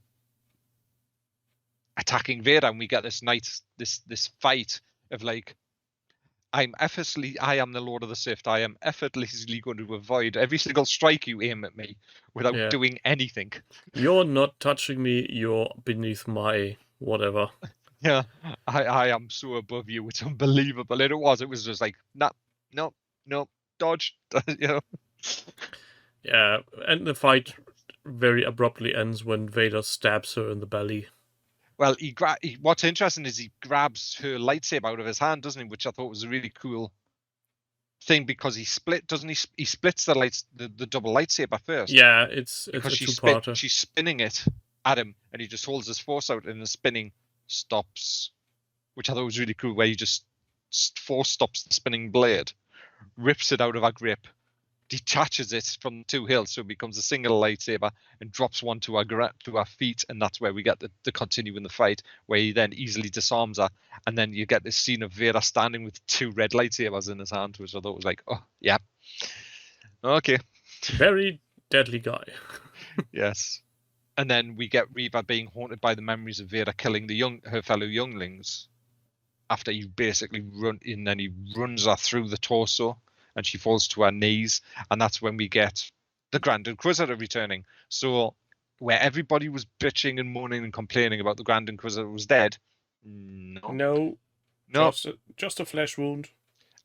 attacking Vader, and we get this this fight of like, I am the Lord of the Sith. I am effortlessly going to avoid every single strike you aim at me without doing anything. You're not touching me. You're beneath my whatever. Yeah, I am so above you. It's unbelievable. And it was just like, no, dodge. Yeah, and the fight very abruptly ends when Vader stabs her in the belly. Well, what's interesting is he grabs her lightsaber out of his hand, doesn't he? Which I thought was a really cool thing, because he splits the double lightsaber first. Yeah, it's a two-parter. She's spinning it at him, and he just holds his force out, and the spinning stops, which I thought was really cool. Where he just force stops the spinning blade, rips it out of her grip, detaches it from the two hilts, so it becomes a single lightsaber, and drops one to our feet, and that's where we get the continue in the fight, where he then easily disarms her, and then you get this scene of Vader standing with two red lightsabers in his hand, which I thought was like, oh yeah, okay, very deadly guy. yes. And then we get Reva being haunted by the memories of Vader killing her fellow younglings, after he basically runs her through the torso, and she falls to her knees, and that's when we get the Grand Inquisitor returning. So where everybody was bitching and moaning and complaining about the Grand Inquisitor was dead, no, just a flesh wound.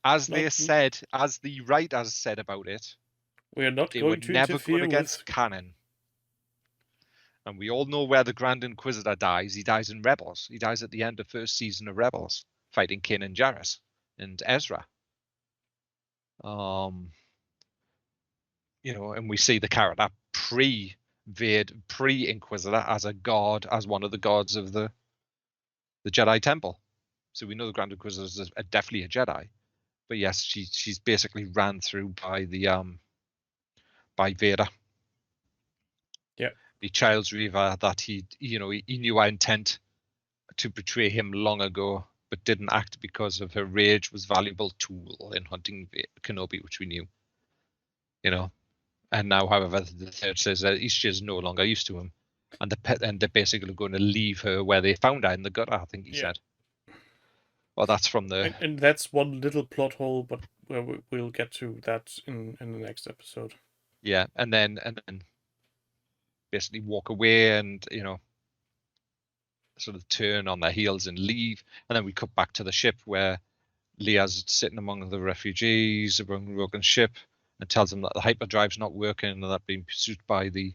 As the writers said about it, we are not going to never interfere good against canon. And we all know where the Grand Inquisitor dies. He dies in Rebels. He dies at the end of first season of Rebels, fighting Kanan Jarrus and Ezra. And we see the character pre-Inquisitor as a god, as one of the gods of the Jedi Temple. So we know the Grand Inquisitor is definitely a Jedi. But yes, she's basically ran through by by Vader. Yeah. The child's Reva that he knew our intent to betray him long ago, but didn't act because of her rage was valuable tool in hunting Kenobi, which we knew. And now, however, the third says that she's no longer used to him, and they're basically going to leave her where they found her in the gutter, I think he said. Well, that's from the... And that's one little plot hole, but we'll get to that in the next episode. Yeah, and then basically walk away and, sort of turn on their heels and leave. And then we cut back to the ship where Leia's sitting among the refugees, among the broken ship, and tells them that the hyperdrive's not working and that being pursued by the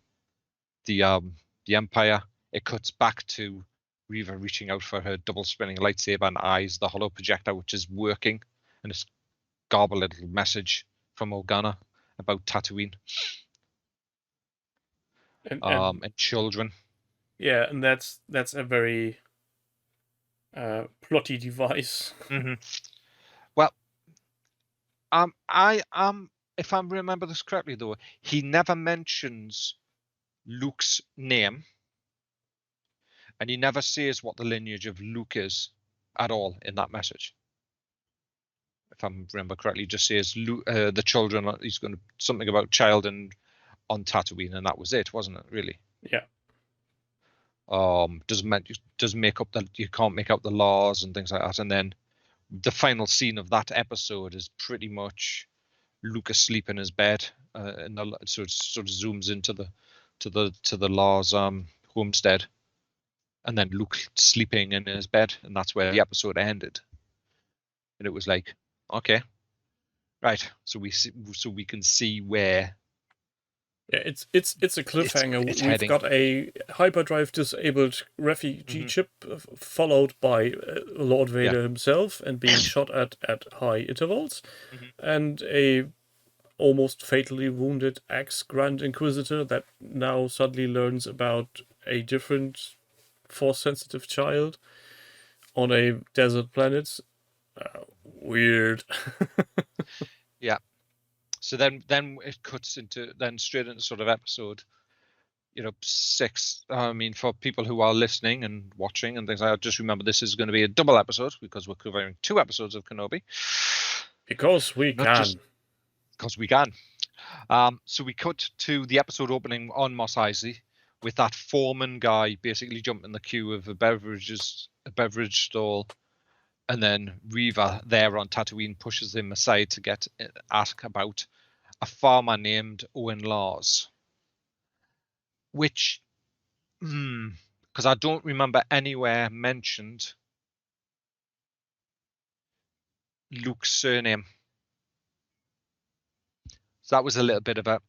Empire. It cuts back to Reva reaching out for her double spinning lightsaber and eyes the hollow projector, which is working, and it's garbled a little message from Organa about Tatooine and children. Yeah, and that's a very plotty device. Mm-hmm. Well, if I remember this correctly, though, he never mentions Luke's name, and he never says what the lineage of Luke is at all in that message. If I remember correctly, he just says Luke, the children. He's going to something about child and on Tatooine, and that was it, wasn't it? Really? Yeah. Does make up that you can't make out the laws and things like that, and then the final scene of that episode is pretty much Luke asleep in his bed, so it sort of zooms into the Lars homestead, and then Luke sleeping in his bed, and that's where the episode ended. And it was like, okay, right, so we can see where. Yeah, it's a cliffhanger. We've got a hyperdrive disabled refugee ship, followed by Lord Vader himself, and being shot at high intervals, and a almost fatally wounded ex-Grand Inquisitor that now suddenly learns about a different Force-sensitive child on a desert planet. Weird. Yeah. So then it cuts into straight into sort of episode, 6. I mean, for people who are listening and watching and things like that, just remember this is going to be a double episode because we're covering 2 episodes of Kenobi. Because we can. Because we can. So we cut to the episode opening on Mos Eisley with that foreman guy basically jumping the queue of a beverage stall. And then Reva there on Tatooine pushes him aside to ask about a farmer named Owen Lars. Which, because I don't remember anywhere mentioned Luke's surname. So that was a little bit of a,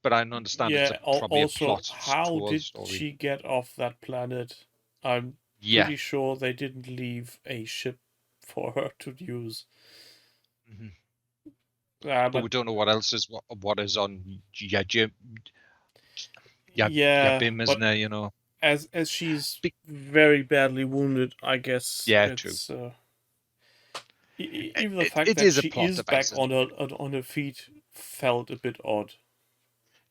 but I understand it's probably also, a plot how towards did story. she get off that planet? I'm pretty sure they didn't leave a ship for her to use. Mm-hmm. But we don't know what else is what is on Jim. Bim, isn't there? You know, as she's very badly wounded, I guess. Yeah, it's true. Even the fact it that is a she plot is device, back on her feet felt a bit odd.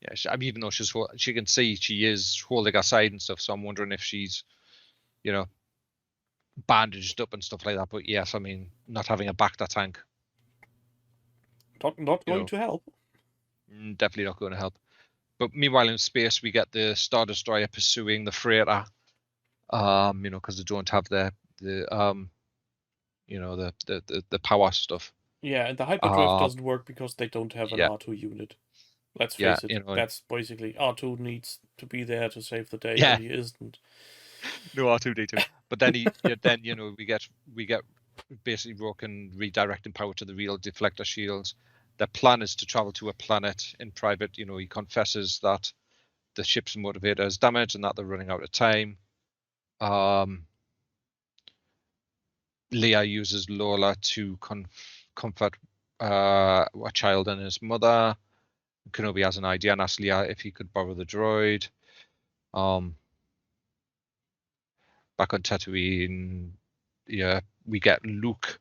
Yeah, I mean, even though she can see she is holding her side and stuff, so I'm wondering if she's, you know, bandaged up and stuff like that. But yes, I mean, not having a Bacta tank, not going to help. Definitely not going to help. But meanwhile, in space, we get the Star Destroyer pursuing the freighter. You know, because they don't have the you know, the power stuff. Yeah, and the hyperdrive doesn't work because they don't have an Yeah. R2 unit. Let's face it, you know, that's basically R2 needs to be there to save the day, Yeah. and he isn't. No R2D2. But then then you know, we get basically broken redirecting power to the real deflector shields. Their plan is to travel to a planet in private. You know, he confesses that the ship's motivator is damaged and that they're running out of time. Leia uses Lola to comfort a child and his mother. Kenobi has an idea and asks Leia if he could borrow the droid. Back on Tatooine, yeah, we get Luke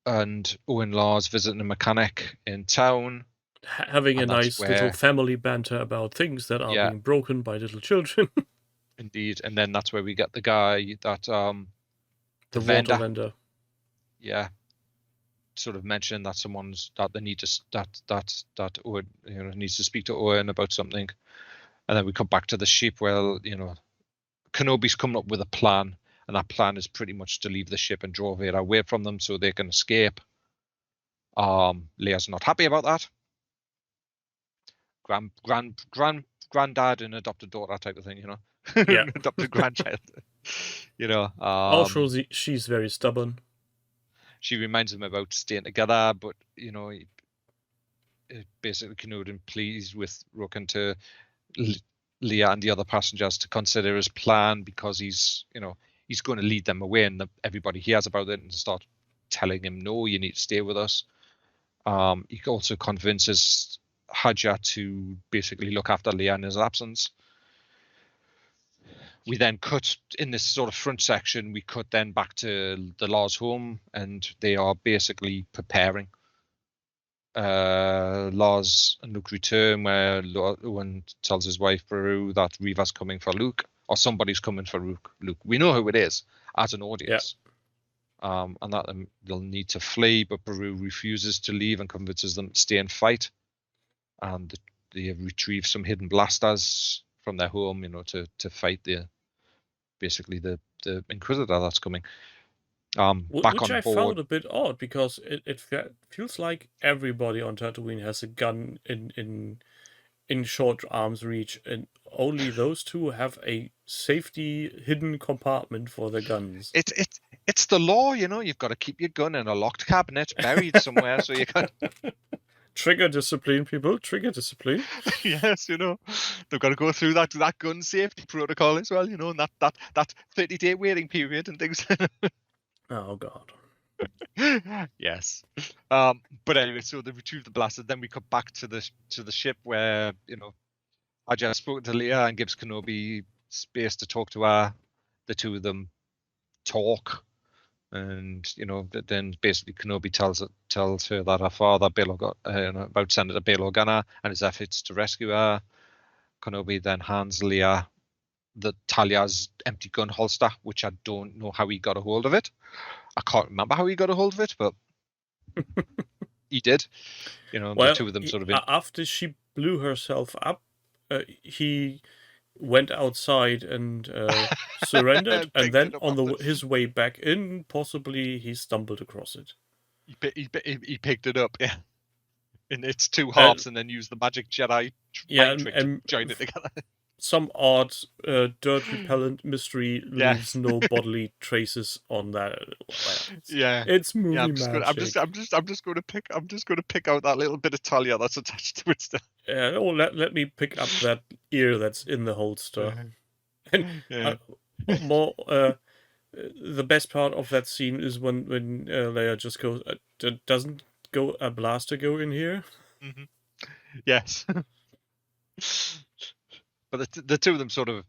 and Owen Lars visiting a mechanic in town, having a nice little family banter about things that are being broken by little children. Indeed, and then that's where we get the guy that the water vendor. Yeah, sort of mentioning that they need to that Owen, you know, needs to speak to Owen about something, and then we come back to the ship where, you know, Kenobi's coming up with a plan, and that plan is pretty much to leave the ship and draw Vader away from them so they can escape. Leia's not happy about that. Granddad and adopted daughter type of thing, you know. Yeah. Adopted grandchild. You know. Also, she's very stubborn. She reminds him about staying together, but you know, basically Kenobi pleased with Roken to Leia and the other passengers to consider his plan, because he's going to lead them away, and everybody hears about it and start telling him, no, you need to stay with us. He also convinces Haja to basically look after Leia in his absence. We then cut in this sort of front section. We cut then back to the Lars home, and they are basically preparing. Lars and Luke return, where Owen tells his wife Beru that Reva's coming for Luke, or somebody's coming for Luke. We know who it is as an audience. And that they'll need to flee, but Beru refuses to leave and convinces them to stay and fight. And they retrieve some hidden blasters from their home, you know, to fight the Inquisitor that's coming. Which I found a bit odd, because it feels like everybody on Tatooine has a gun in short arm's reach, and only those two have a safety hidden compartment for their guns. It's the law, you know. You've got to keep your gun in a locked cabinet buried somewhere, so you can. Trigger discipline, people. Trigger discipline. Yes, you know, they've got to go through that gun safety protocol as well, you know, and that 30-day waiting period and things. Oh God. Yes. But anyway, so they retrieve the blaster. Then we come back to the ship where, you know, I just spoke to Leia and gives Kenobi space to talk to her. The two of them talk, and you know, then basically Kenobi tells her that her father about Senator Bail Organa and his efforts to rescue her. Kenobi then hands Leia Talia's empty gun holster, which I don't know how he got a hold of it. I can't remember how he got a hold of it, but he did. You know, the two of them sort of. After she blew herself up, he went outside and surrendered, and then on his way back in, possibly he stumbled across it. He picked it up, yeah. In its two halves, and then used the magic Jedi trick to join it together. some odd dirt repellent mystery leaves no bodily traces on that. It's movie magic. I'm just going to pick out that little bit of talia that's attached to it still. Let me pick up that ear that's in the holster. And more the best part of that scene is when Leia just goes, doesn't a blaster go in here? Mm-hmm. Yes. But the two of them sort of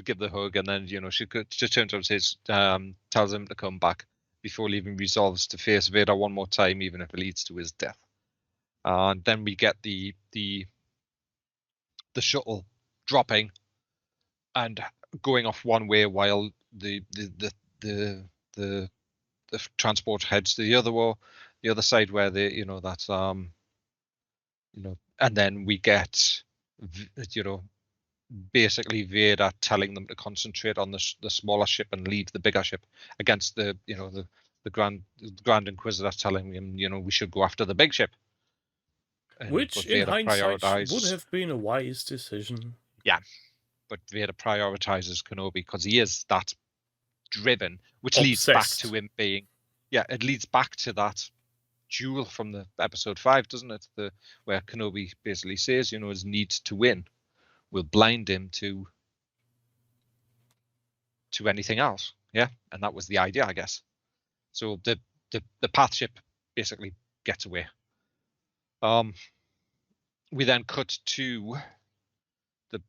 give the hug, and then she turns around and says, tells him to come back before leaving, resolves to face Vader one more time, even if it leads to his death. And then we get the shuttle dropping and going off one way while the transport heads to the other side where that's and then we get basically Vader telling them to concentrate on the smaller ship and leave the bigger ship against the Grand Inquisitor telling him we should go after the big ship. Which in hindsight would have been a wise decision. Yeah, but Vader prioritizes Kenobi because he is that driven, which leads back to him being, it leads back to that duel from the episode 5, doesn't it? Where Kenobi basically says, his need to win will blind him to anything else. Yeah, and that was the idea, I guess. So the path ship basically gets away. We then cut to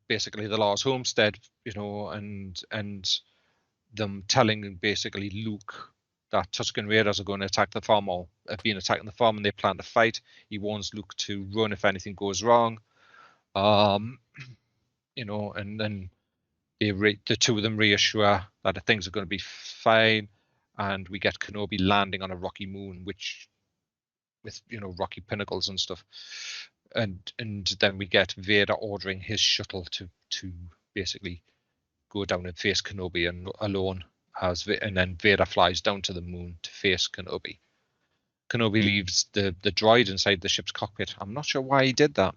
basically the Lars homestead, and them telling basically Luke that Tusken Raiders are going to attack the farm, or have been attacking the farm, and they plan to fight. He warns Luke to run if anything goes wrong. And then the two of them reassure that things are going to be fine, and we get Kenobi landing on a rocky moon, which with rocky pinnacles and stuff, and then we get Vader ordering his shuttle to basically go down and face Kenobi and alone, and then Vader flies down to the moon to face Kenobi. Kenobi leaves the droid inside the ship's cockpit. I'm not sure why he did that.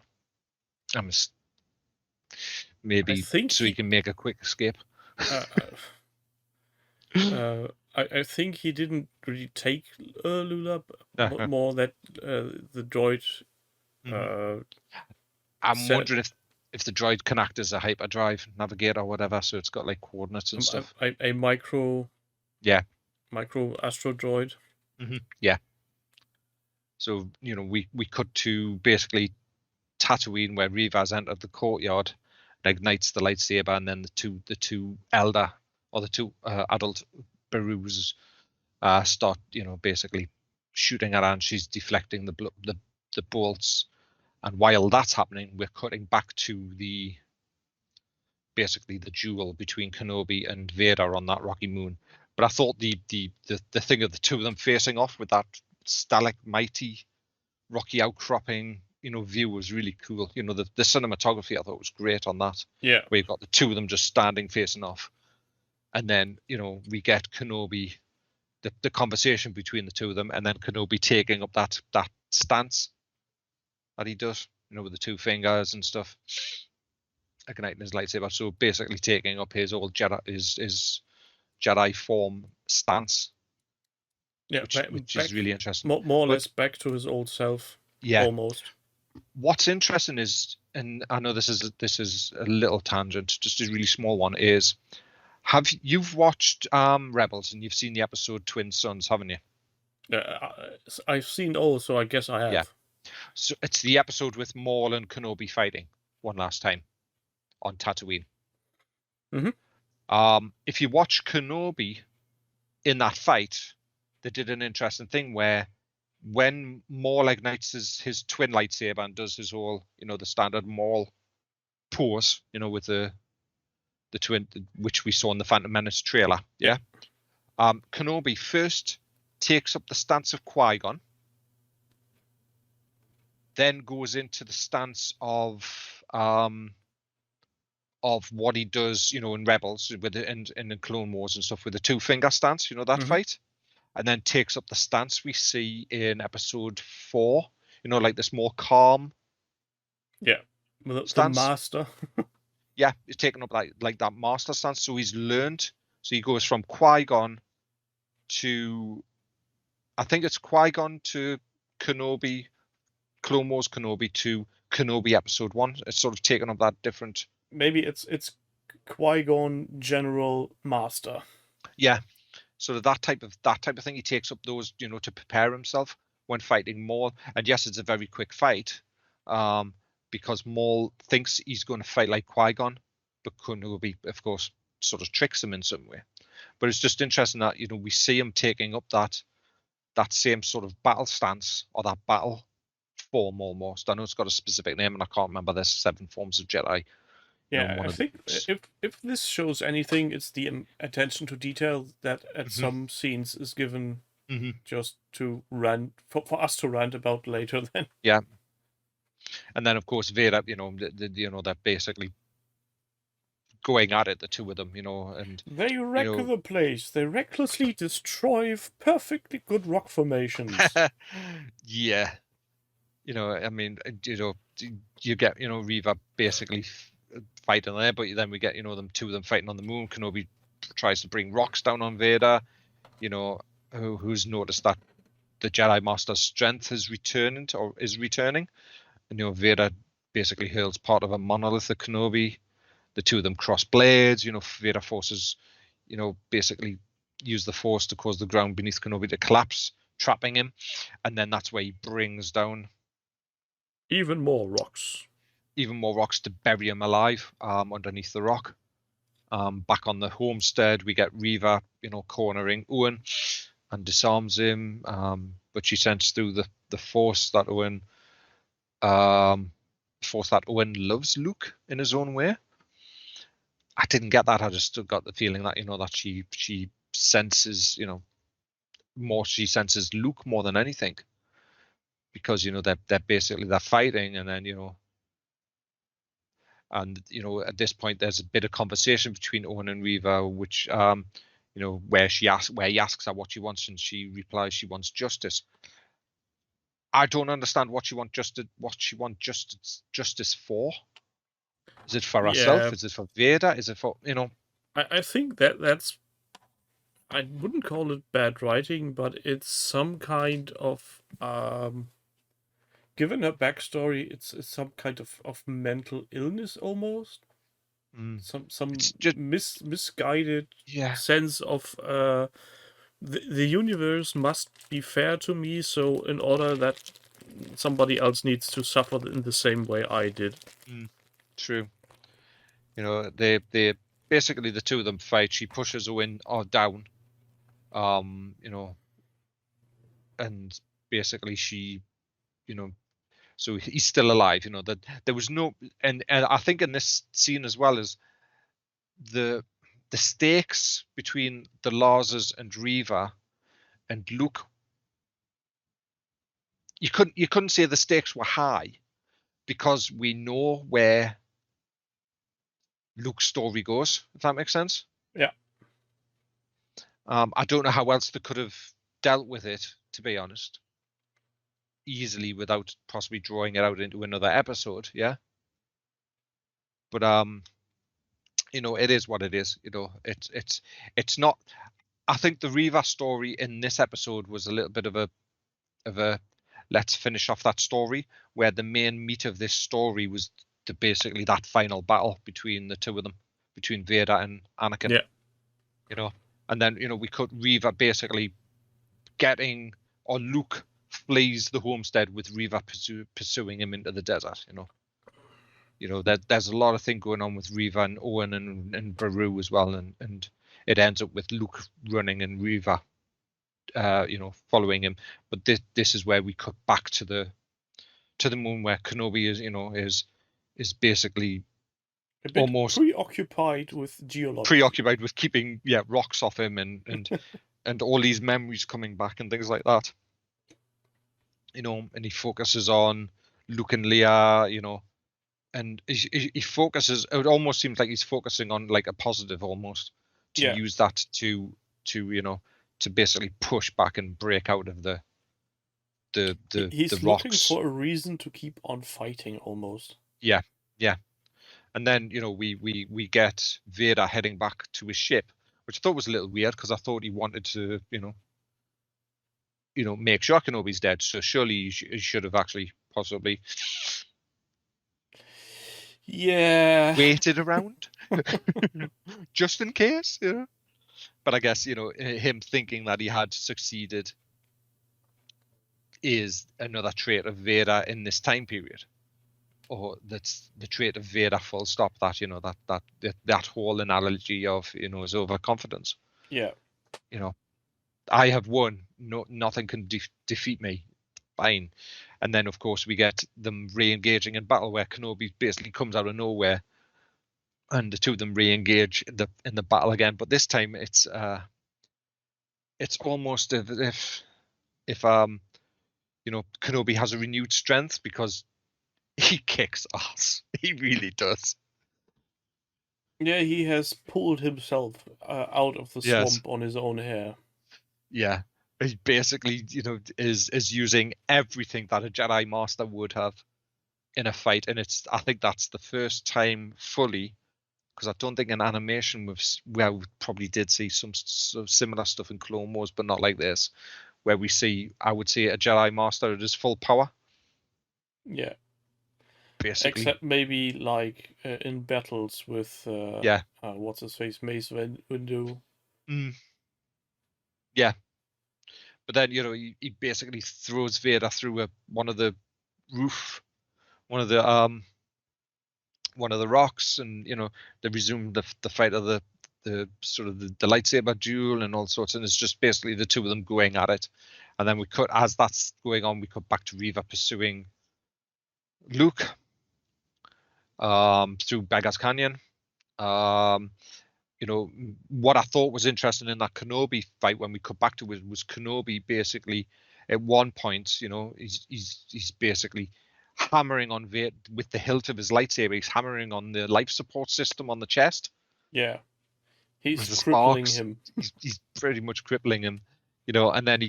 Maybe so he can make a quick escape. I think he didn't really take Lula, more that the droid. I'm wondering if the droid can act as a hyperdrive navigator or whatever, so it's got like coordinates and stuff. A micro. Yeah. Micro astro droid. Yeah. So we cut to basically Tatooine, where Reva's entered the courtyard and ignites the lightsaber, and then the two elder, or the two adult Barus start basically shooting at her, and she's deflecting the bolts. And while that's happening, we're cutting back to basically the duel between Kenobi and Vader on that rocky moon. But I thought the thing of the two of them facing off with that stalagmite rocky outcropping view was really cool. The cinematography I thought was great on that. Yeah, where you've got the two of them just standing facing off, and then we get Kenobi, the conversation between the two of them, and then Kenobi taking up that stance that he does, with the two fingers and stuff, igniting his lightsaber. So basically taking up his old his Jedi form stance. Yeah, which is really interesting. More or less back to his old self. Yeah, almost. What's interesting is, and I know this is a little tangent, just a really small one, is you've watched Rebels and you've seen the episode Twin Sons, haven't you? I've seen all, so I guess I have. Yeah. So it's the episode with Maul and Kenobi fighting one last time on Tatooine. If you watch Kenobi in that fight, they did an interesting thing where when Maul ignites his twin lightsaber and does his whole, the standard Maul pose, with the twin, which we saw in the Phantom Menace trailer. Yeah. Kenobi first takes up the stance of Qui-Gon, then goes into the stance of what he does, in Rebels and in Clone Wars and stuff, with the two finger stance, that fight, and then takes up the stance we see in episode 4, like this more calm. Yeah. the stance. Master. Yeah, he's taken up like that Master stance. So he's learned. So he goes from Qui-Gon to, I think it's Qui-Gon to Kenobi, Clone Wars Kenobi to Kenobi Episode 1. It's sort of taken up that different. Maybe it's Qui-Gon General Master. Yeah, sort of that type of thing. He takes up those, to prepare himself when fighting Maul. And yes, it's a very quick fight, because Maul thinks he's going to fight like Qui-Gon, but Kenobi, of course, sort of tricks him in some way. But it's just interesting that we see him taking up that same sort of battle stance, or that battle form almost. I know it's got a specific name, and I can't remember. There's 7 forms of Jedi. Yeah, I think if this shows anything, it's the attention to detail that at some scenes is given just to rant for us to rant about later. Then yeah, and then of course Vader, they're basically going at it, the two of them, and they wreck the place. They recklessly destroy perfectly good rock formations. Yeah, I mean, you get Reva basically fighting there, but then we get them two of them fighting on the moon. Kenobi tries to bring rocks down on Vader, who's noticed that the Jedi Master's strength is returning, and Vader basically hurls part of a monolith at Kenobi. The two of them cross blades. Vader forces, basically use the Force to cause the ground beneath Kenobi to collapse, trapping him, and then that's where he brings down even more rocks to bury him alive underneath the rock. Back on the homestead, we get Reva, cornering Owen and disarms him, but she sends through the Force that Owen loves Luke in his own way. I didn't get that. I just still got the feeling that that she senses she senses Luke more than anything, because they're fighting, and then at this point there's a bit of conversation between Owen and Reva, which where he asks her what she wants, and she replies she wants justice. I don't understand what she wants justice for. Is it for herself? Is it for Vader? Is it for I think that's, I wouldn't call it bad writing, but it's some kind of given her backstory, it's some kind of mental illness almost. Some just misguided sense of the universe must be fair to me, so in order that somebody else needs to suffer in the same way I did. True. They basically, the two of them fight. She pushes Owen down, and basically she, so he's still alive. That there was no, and I think in this scene as well as the stakes between the Larses and Reva and Luke, you couldn't say the stakes were high, because we know where Luke's story goes, if that makes sense. Yeah. I don't know how else they could have dealt with it, to be honest, easily, without possibly drawing it out into another episode. Yeah. But it is what it is. It's not. I think the Reva story in this episode was a little bit of a let's finish off that story, where the main meat of this story was basically that final battle between the two of them, between Vader and Anakin. Yeah. And then we cut Reva basically getting, or Luke flees the homestead with Reva pursuing him into the desert. There's a lot of thing going on with Reva and Owen and Beru as well, and it ends up with Luke running and Reva following him. But this is where we cut back to the moon, where Kenobi is basically almost preoccupied with geology, preoccupied with keeping rocks off him, and and all these memories coming back and things like that. And he focuses on Luke and Leia, and he focuses. It almost seems like he's focusing on like a positive, almost, to use that to basically push back and break out of the he's the looking rocks. for a reason to keep on fighting, almost. Yeah, Yeah. And then, we get Vader heading back to his ship, which I thought was a little weird because I thought he wanted to, make sure Kenobi's dead. So surely he should have actually possibly waited around just in case, But I guess, him thinking that he had succeeded is another trait of Vader in this time period. Or that's the trait of Vader full stop, that whole analogy of, his overconfidence. Yeah. I have won. Nothing can defeat me. Fine. And then, of course, we get them re-engaging in battle where Kenobi basically comes out of nowhere and the two of them re-engage in the battle again. But this time it's almost if Kenobi has a renewed strength because he kicks ass. He really does. Yeah, he has pulled himself out of the swamp on his own hair. Yeah, he basically, is using everything that a Jedi Master would have in a fight, and I think that's the first time fully, because I don't think in animation we probably did see some similar stuff in Clone Wars, but not like this, where we see, I would say, a Jedi Master at his full power. Yeah. Basically. Except maybe like in battles with what's his face, Mace Windu. Yeah. But then, he basically throws Vader through one of the rocks, and they resume the fight of the sort of the lightsaber duel and all sorts, and it's just basically the two of them going at it. And then as that's going on, we cut back to Reva pursuing Luke through Beggar's Canyon. What I thought was interesting in that Kenobi fight when we cut back to it was Kenobi basically at one point, he's basically hammering on Vader with the hilt of his lightsaber. He's hammering on the life support system on the chest. Yeah, he's crippling him. He's pretty much crippling him, and then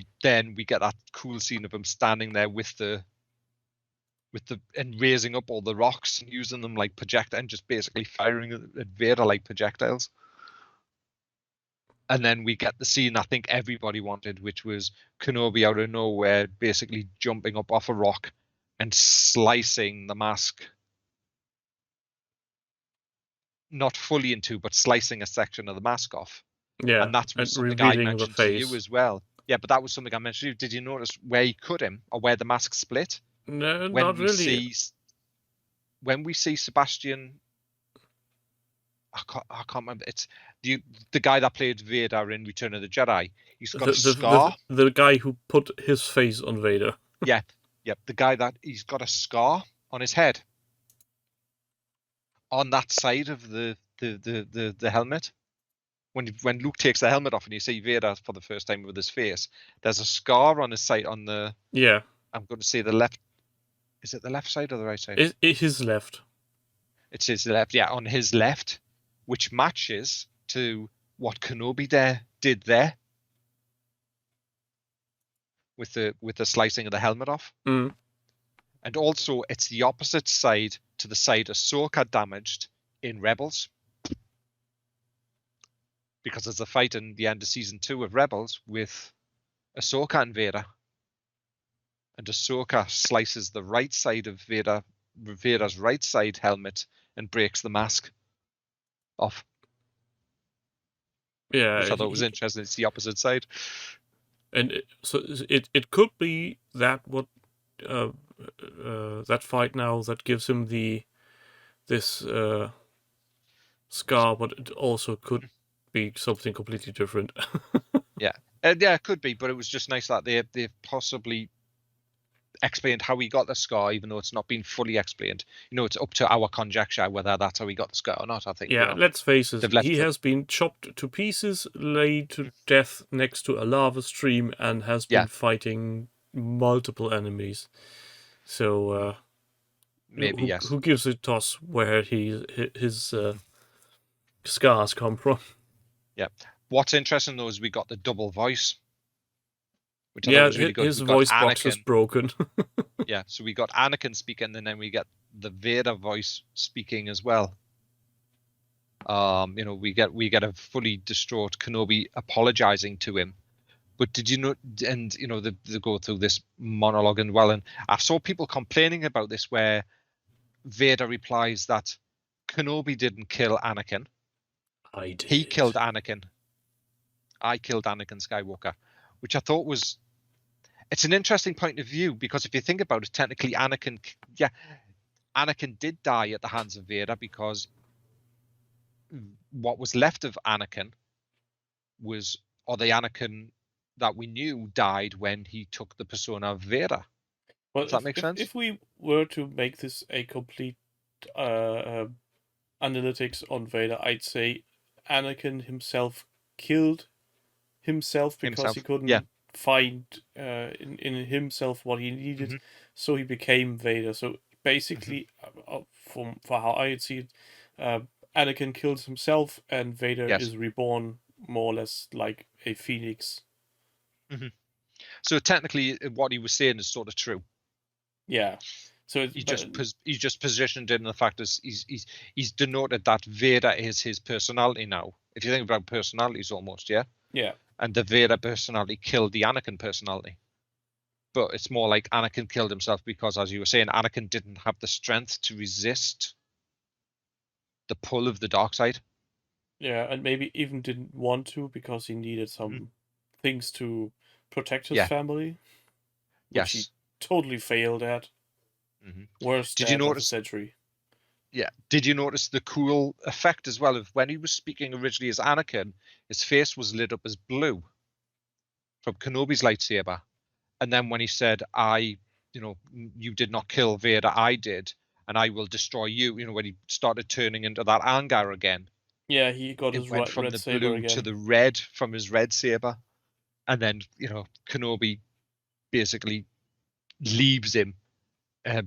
we get that cool scene of him standing there and raising up all the rocks and using them like projectiles and just basically firing at Vader like projectiles. And then we get the scene I think everybody wanted, which was Kenobi out of nowhere basically jumping up off a rock and slicing the mask, not fully into, but slicing a section of the mask off. Yeah, and that's something I mentioned to you as well. Yeah, but that was something I mentioned to you. Did you notice where he cut him or where the mask split? No, not really. When we see Sebastian, I can't remember. It's the guy that played Vader in Return of the Jedi. He's got a scar. The guy who put his face on Vader. Yeah. The guy he's got a scar on his head, on that side of the helmet. When Luke takes the helmet off and you see Vader for the first time with his face, there's a scar on his side on the. Yeah. I'm going to say the left. Is it the left side or the right side? It's his left. It's his left, yeah, on his left, which matches to what Kenobi did there with the slicing of the helmet off. Mm. And also, it's the opposite side to the side Ahsoka damaged in Rebels. Because there's a fight in the end of season 2 of Rebels with Ahsoka and Vader. And Ahsoka slices the right side of Vader's right side helmet and breaks the mask off. Yeah, which I thought was interesting. It's the opposite side, and so it could be that that fight now that gives him this scar, but it also could be something completely different. Yeah, it could be, but it was just nice that they've possibly explained how he got the scar, even though it's not been fully explained. It's up to our conjecture whether that's how he got the scar or not. I think. Yeah, let's face it. He has been chopped to pieces, laid to death next to a lava stream, and has been fighting multiple enemies. So maybe yes. Who gives a toss where his scars come from? Yeah. What's interesting though is we got the double voice, which I thought was really good. His voice box is broken. Yeah, so we got Anakin speaking, and then we get the Vader voice speaking as well. We get a fully distraught Kenobi apologizing to him. But did you know? And they go through this monologue and I saw people complaining about this, where Vader replies that Kenobi didn't kill Anakin. I did. He killed Anakin. I killed Anakin Skywalker, which I thought was. It's an interesting point of view, because if you think about it, technically Anakin did die at the hands of Vader, because what was left of Anakin was, or the Anakin that we knew, died when he took the persona of Vader. Well, does that make sense? If we were to make this a complete analytics on Vader, I'd say Anakin himself killed himself because he couldn't find in himself what he needed, so he became Vader. So basically, for how I see it, Anakin kills himself, and Vader is reborn more or less like a phoenix. So technically, what he was saying is sort of true. Yeah. So he's just positioned in the fact that he's denoted that Vader is his personality now. If you think about personalities, almost, yeah. Yeah. And the Vader personality killed the Anakin personality. But it's more like Anakin killed himself because, as you were saying, Anakin didn't have the strength to resist the pull of the dark side. Yeah, and maybe even didn't want to, because he needed some things to protect his family, which he totally failed at. Worst dad of the century. Yeah. Did you notice the cool effect as well of when he was speaking originally as Anakin, his face was lit up as blue from Kenobi's lightsaber, and then when he said, you did not kill Vader, I did, and I will destroy you, when he started turning into that anger again. Yeah, he got his went from red the saber blue again to the red from his red saber, and then Kenobi basically leaves him,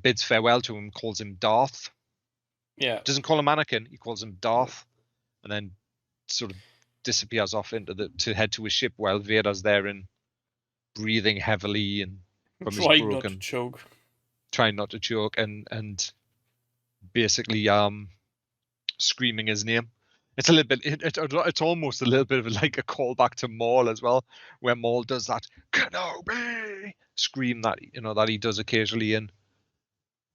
bids farewell to him, calls him Darth. Yeah, doesn't call him Anakin, he calls him Darth, and then sort of disappears off to head to his ship while Vader's there and breathing heavily and from his broken, not to choke, trying not to choke, and basically screaming his name. It's a little bit. It's almost a little bit of like a callback to Maul as well, where Maul does that Kenobi scream that that he does occasionally, and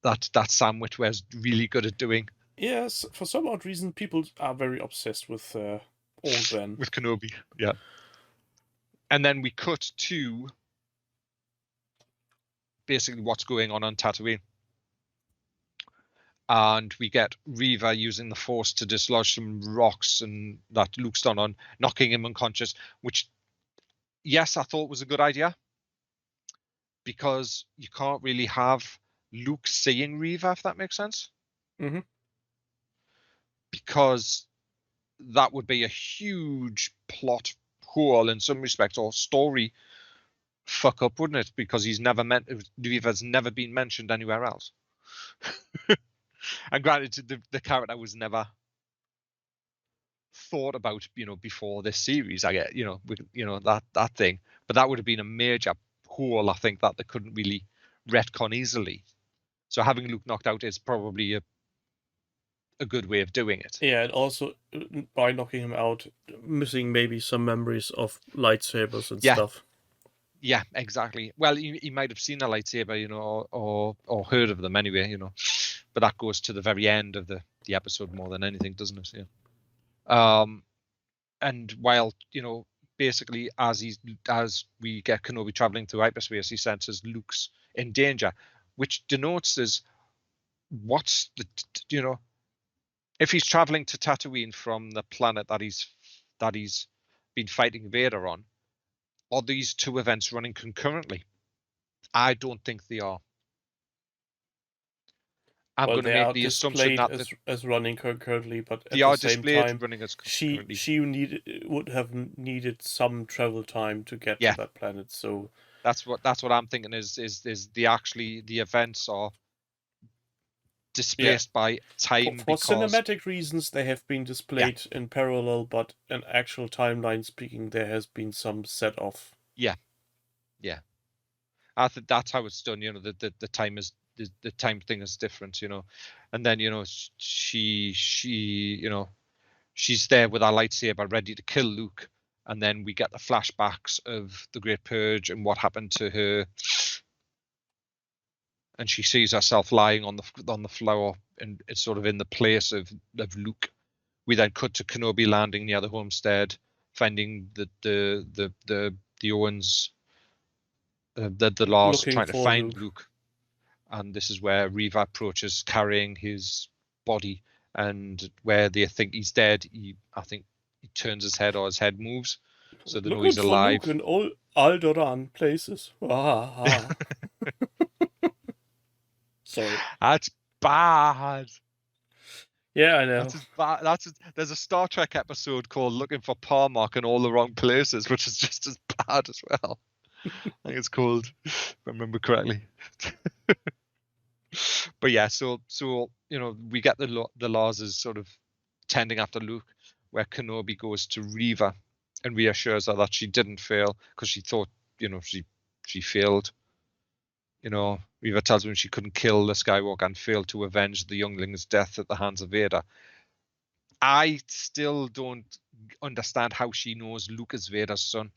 that Sam Witwer's really good at doing. Yes, for some odd reason, people are very obsessed with Old Ben. With Kenobi, yeah. And then we cut to basically what's going on Tatooine. And we get Reva using the Force to dislodge some rocks and that Luke's done on, knocking him unconscious, which, yes, I thought was a good idea, because you can't really have Luke seeing Reva, if that makes sense. Because that would be a huge plot hole in some respects, or story fuck up, wouldn't it? Because Reva's never been mentioned anywhere else. And granted, the character was never thought about, before this series. I get, that thing, but that would have been a major hole, I think, that they couldn't really retcon easily. So having Luke knocked out is probably a good way of doing it. Yeah, and also by knocking him out, missing maybe some memories of lightsabers and stuff. Yeah, exactly. Well, he might have seen a lightsaber, or heard of them anyway, but that goes to the very end of the episode more than anything, doesn't it? Yeah. And while basically as we get Kenobi traveling through hyperspace, he senses Luke's in danger, which denotes as what's the if he's traveling to Tatooine from the planet that he's been fighting Vader on, are these two events running concurrently? I don't think they are. I'm going to make the assumption that as running concurrently, but they are displayed running as concurrently. She would have needed some travel time to get to that planet. So that's what I'm thinking is the events are displaced by time. For cinematic reasons, they have been displayed in parallel, but in actual timeline speaking, there has been some set off. Yeah. Yeah, I think that's how it's done. You know, the time is the time thing is different. You know, and then she she's there with her lightsaber ready to kill Luke, and then we get the flashbacks of the Great Purge and what happened to her, and she sees herself lying on the floor, and it's sort of in the place of Luke. We then cut to Kenobi landing near the homestead, finding the Owens, the Lars Looking trying to for find Luke. Luke, and this is where Reva approaches carrying his body, and where they think he's dead, I think he turns his head, or his head moves, so they know Looking he's for alive. Luke in all Alderaan places. Sorry. That's bad. Yeah, I know. That's as bad. There's a Star Trek episode called "Looking for Parmark in All the Wrong Places," which is just as bad as well. I think it's called, if I remember correctly. But yeah, so we get the Larses sort of tending after Luke, where Kenobi goes to Reva and reassures her that she didn't fail, because she thought she failed. Reva tells him she couldn't kill the Skywalker and failed to avenge the youngling's death at the hands of Vader. I still don't understand how she knows Luke is Vader's son,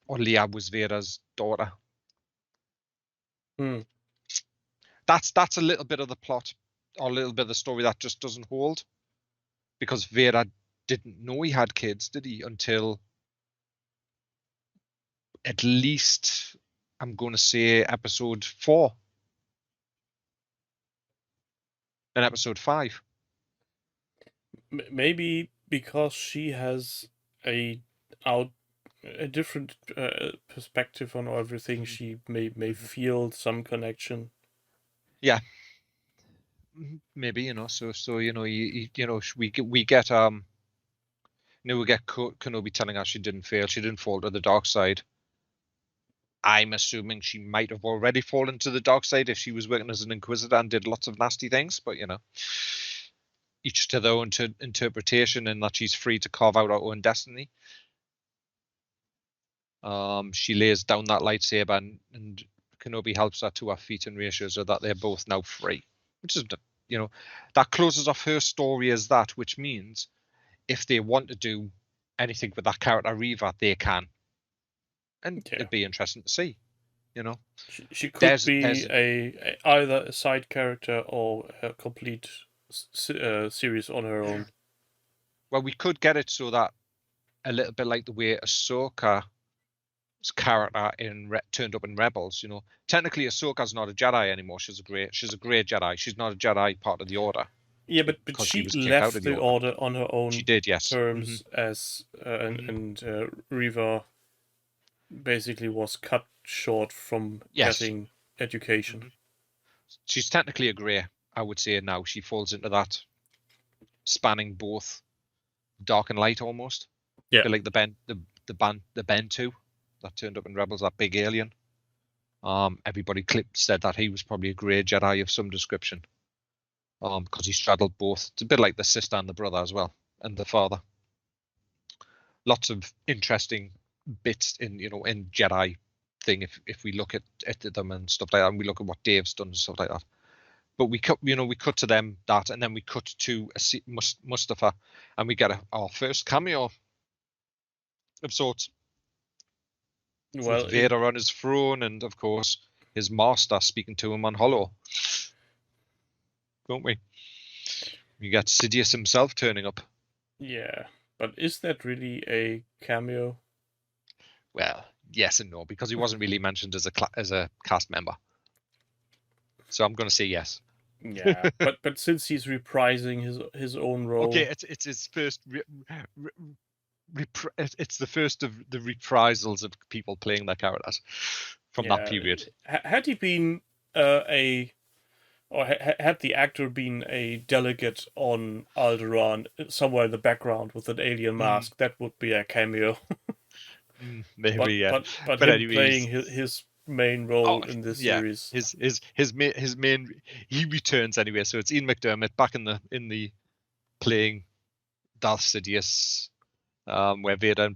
or Leia was Vader's daughter. That's a little bit of the plot, or a little bit of the story that just doesn't hold, because Vader didn't know he had kids, did he? Until at least, I'm going to say, episode 4 and episode 5. Maybe because she has a different perspective on everything, she may feel some connection. Yeah, maybe, so we get we get Kenobi telling us she didn't fail, she didn't fall to the dark side. I'm assuming she might have already fallen to the dark side if she was working as an Inquisitor and did lots of nasty things, but each to their own interpretation, and that she's free to carve out her own destiny. She lays down that lightsaber, and Kenobi helps her to her feet and reassures her that they're both now free, which is, that closes off her story as that, which means if they want to do anything with that character Reva, they can, and it'd be interesting to see. She could be either a side character or a complete series on her own. Well, we could get it so that a little bit like the way Ahsoka's character turned up in Rebels. Technically Ahsoka's not a Jedi anymore. She's a great Jedi. She's not a Jedi part of the Order. Yeah, but she left the order on her own. She did, yes. Terms as and Reva basically was cut short from getting education. She's technically a Grey, I would say. Now she falls into that, spanning both dark and light almost. Yeah, like the Bentu that turned up in Rebels, that big alien. Everybody said that he was probably a Grey Jedi of some description, because he straddled both. It's a bit like the sister and the brother as well, and the father. Lots of interesting bits in Jedi thing if we look at them and stuff like that, and we look at what Dave's done and stuff like that. But we cut to them that, and then we cut to Mustafa, and we get our first cameo of sorts. Well, with Vader on his throne, and of course his master speaking to him on Holo, don't we? You got Sidious himself turning up. Yeah, but is that really a cameo? Well, yes and no, because he wasn't really mentioned as a cast member. So I'm going to say yes. Yeah, but since he's reprising his own role, okay, it's his first. It's the first of the reprisals of people playing their characters from that period. Had he been had the actor been a delegate on Alderaan somewhere in the background with an alien mask, that would be a cameo. Maybe, yeah. But him anyways, playing his main role in this series, his main, he returns anyway. So it's Ian McDermott back in the playing Darth Sidious. where Vader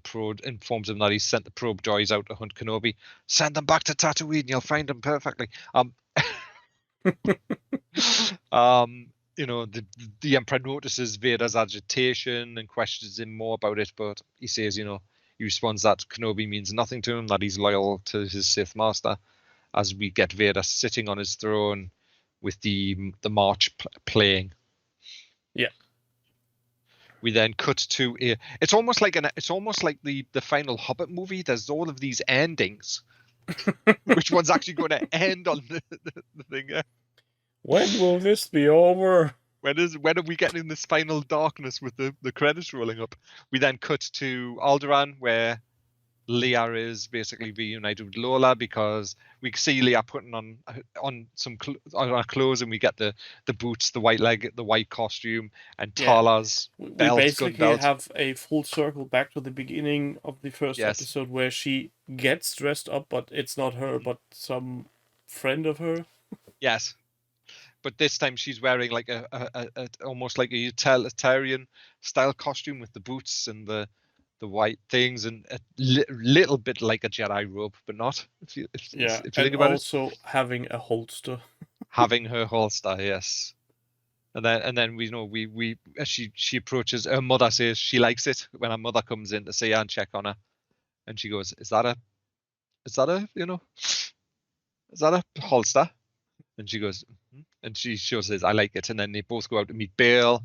informs him that he's sent the probe droids out to hunt Kenobi. Send them back to Tatooine, you'll find them perfectly. The Emperor notices Vader's agitation and questions him more about it, but he says, he responds that Kenobi means nothing to him, that he's loyal to his Sith master, as we get Vader sitting on his throne with the march playing. Yeah. We then cut to it's almost like the final Hobbit movie. There's all of these endings. Which one's actually going to end on the thing? When will this be over? When are we getting in this final darkness with the credits rolling up? We then cut to Alderaan, where Leia is basically reunited with Lola, because we see Leia putting on some her clothes, and we get the boots, the white costume, and Tala's belt. We basically have a full circle back to the beginning of the first episode, where she gets dressed up, but it's not her, but some friend of her. Yes. But this time she's wearing like a almost like a utilitarian style costume with the boots and the white things, and a little bit like a Jedi robe, but not. If you think about also having a holster. Having her holster, yes. And then we as she approaches, her mother says she likes it when her mother comes in to see her and check on her, and she goes, "Is that a holster?" And she goes, and she says, "I like it." And then they both go out to meet Bail,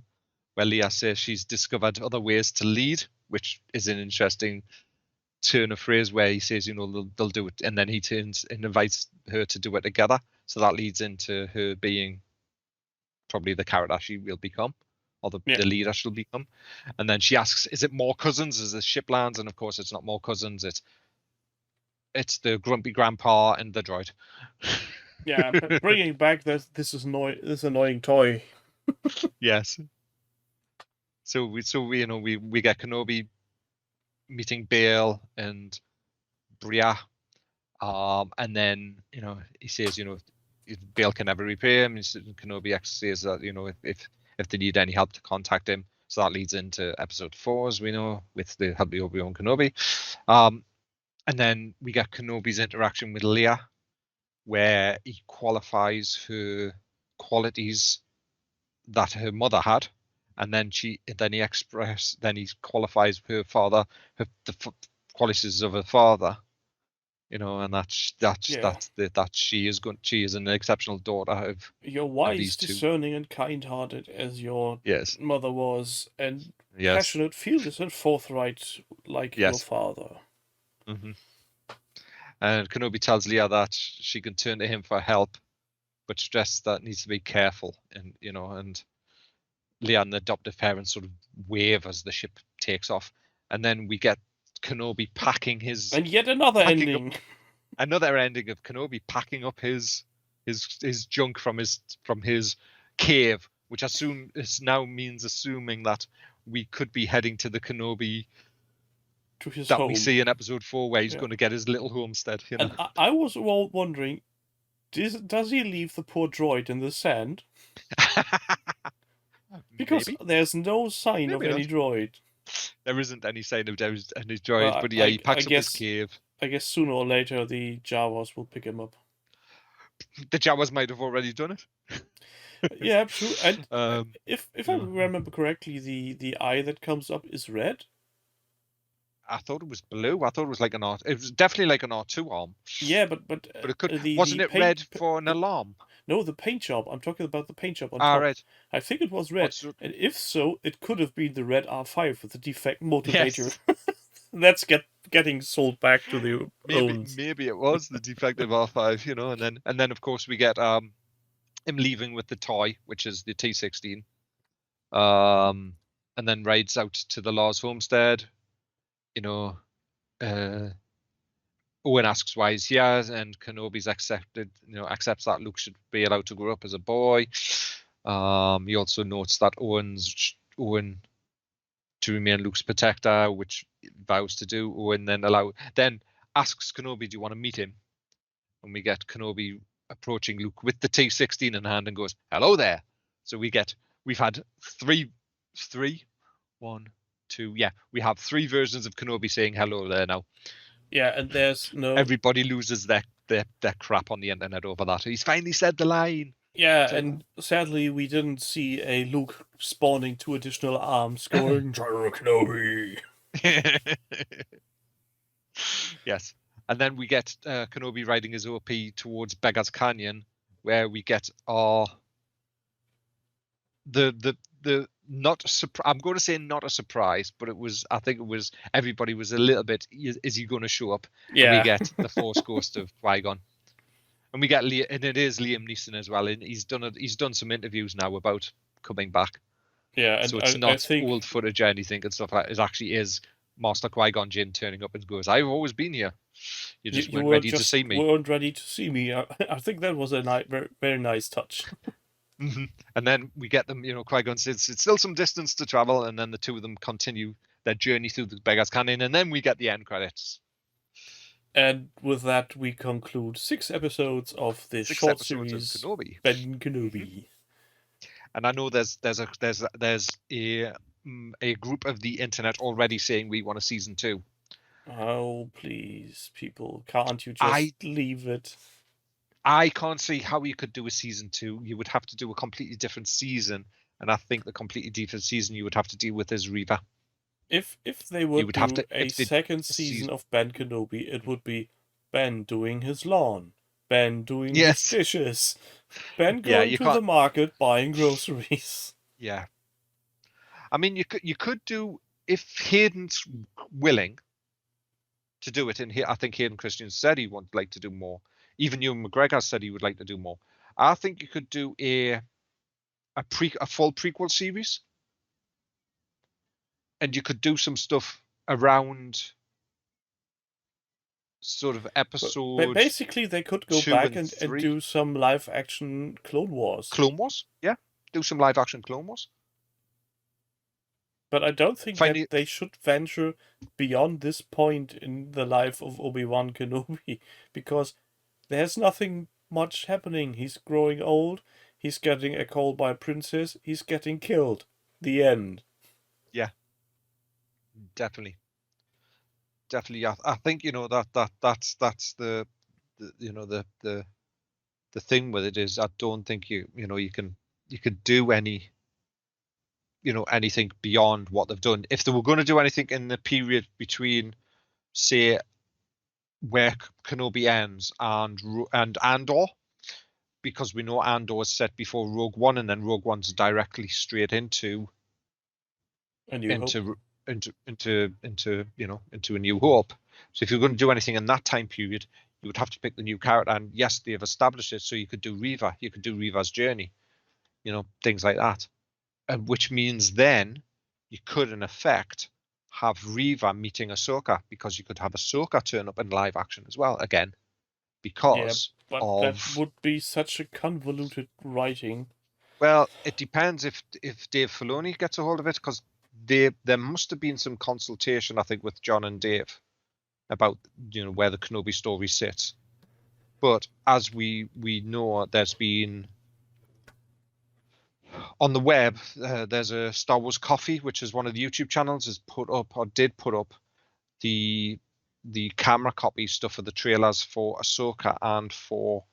where Leia says she's discovered other ways to lead, which is an interesting turn of phrase, where he says, they'll do it, and then he turns and invites her to do it together. So that leads into her being probably the character she will become, or the leader she'll become. And then she asks, "Is it more cousins as the ship lands?" And of course, it's not more cousins. It's the grumpy grandpa and the droid. Yeah, but bringing back this annoying toy. Yes. So we get Kenobi meeting Bail and Bria, and then he says Bail can never repay him. Kenobi says that if they need any help to contact him. So that leads into episode 4, as we know, with the help of Obi-Wan Kenobi. And then we get Kenobi's interaction with Leia, where he qualifies her qualities that her mother had, and then he qualifies her father, the qualities of her father, and that she is an exceptional daughter of. You're wise, discerning, and kind-hearted as your mother was, and passionate, fearless, and forthright like your father. Mm-hmm. And Kenobi tells Leia that she can turn to him for help, but stress that needs to be careful, and Leia and the adoptive parents sort of wave as the ship takes off, and then we get Kenobi packing his. And yet another ending. Another ending of Kenobi packing up his junk from his cave, which assuming that we could be heading to the Kenobi to his that home. We see in episode 4, where he's going to get his little homestead. And I was wondering, does he leave the poor droid in the sand? Because there's no sign of any droid. There isn't any sign of any droid, but he packs up his cave. I guess sooner or later the Jawas will pick him up. The Jawas might have already done it. Yeah, true. And if I remember correctly, the eye that comes up is red. I thought it was blue. I thought it was like it was definitely like an R2 arm. Yeah, but it could. Wasn't it red for an alarm? No, the paint job. I'm talking about the paint job on top. Red. I think it was red. And if so, it could have been the red R5 with the defect motivator. Yes. That's getting sold back to the owns. Maybe it was the defective R5, and then of course we get him leaving with the toy, which is the T16. And then rides out to the Law's homestead. Owen asks why he's here, and Kenobi's accepts that Luke should be allowed to grow up as a boy. He also notes that Owen to remain Luke's protector, which he vows to do. Owen then asks Kenobi, "Do you want to meet him?" And we get Kenobi approaching Luke with the T16 in hand and goes, "Hello there." So we've had three, 1, to we have 3 versions of Kenobi saying hello there now. Yeah, and there's no... Everybody loses their crap on the internet over that. He's finally said the line. Yeah, and sadly we didn't see a Luke spawning 2 additional arms going, General Kenobi. Yes. And then we get Kenobi riding his OP towards Beggar's Canyon, where we get our I'm going to say not a surprise, but I think it was everybody was a little bit, is he going to show up? Yeah. And we get the Force Ghost of Qui-Gon. And we get and it is Liam Neeson as well, and he's done some interviews now about coming back. Yeah, and so it's not old footage or anything and stuff like that. It actually is Master Qui-Gon Jinn turning up and goes, "I've always been here. You just weren't ready to see me." Weren't ready to see me. I think that was a very, very nice touch. And then we get them, Qui-Gon says it's still some distance to travel, and then the two of them continue their journey through the Beggar's Canyon, and then we get the end credits. And with that, we conclude 6 episodes of this short series, Kenobi. Ben Kenobi. And I know there's a group of the internet already saying we want a season 2. Oh, please, people, can't you just leave it? I can't see how you could do a season 2. You would have to do a completely different season, and I think the completely different season you would have to deal with is Reva. If they would do a second season of Ben Kenobi, it would be Ben doing his lawn, Ben doing his dishes, Ben going to the market buying groceries. Yeah. I mean, you could do, if Hayden's willing to do it, and I think Hayden Christian said he would like to do more. Even Ewan McGregor said he would like to do more. I think you could do a full prequel series. And you could do some stuff around sort of episode. But basically, they could go back and do some live action Clone Wars. Clone Wars, yeah. Do some live action Clone Wars. But I don't think that they should venture beyond this point in the life of Obi-Wan Kenobi, because there's nothing much happening. He's growing old. He's getting a call by a princess. He's getting killed. The end. Yeah. Definitely. I think that's the thing with it is I don't think you could do anything beyond what they've done. If they were going to do anything in the period between, say, where Kenobi ends and Andor, because we know Andor is set before Rogue One, and then Rogue One's directly straight into A New Hope. So if you're going to do anything in that time period, you would have to pick the new character. And yes, they've established it, so you could do Reva. You could do Reva's journey, things like that. And which means then you could, in effect, have Reva meeting Ahsoka, because you could have Ahsoka turn up in live action as well again, because that would be such a convoluted writing. Well, it depends if Dave Filoni gets a hold of it, because there must have been some consultation, I think, with John and Dave about where the Kenobi story sits. But as we know, there's been on the web, there's a Star Wars Coffee, which is one of the YouTube channels, did put up the camera copy stuff for the trailers for Ahsoka and for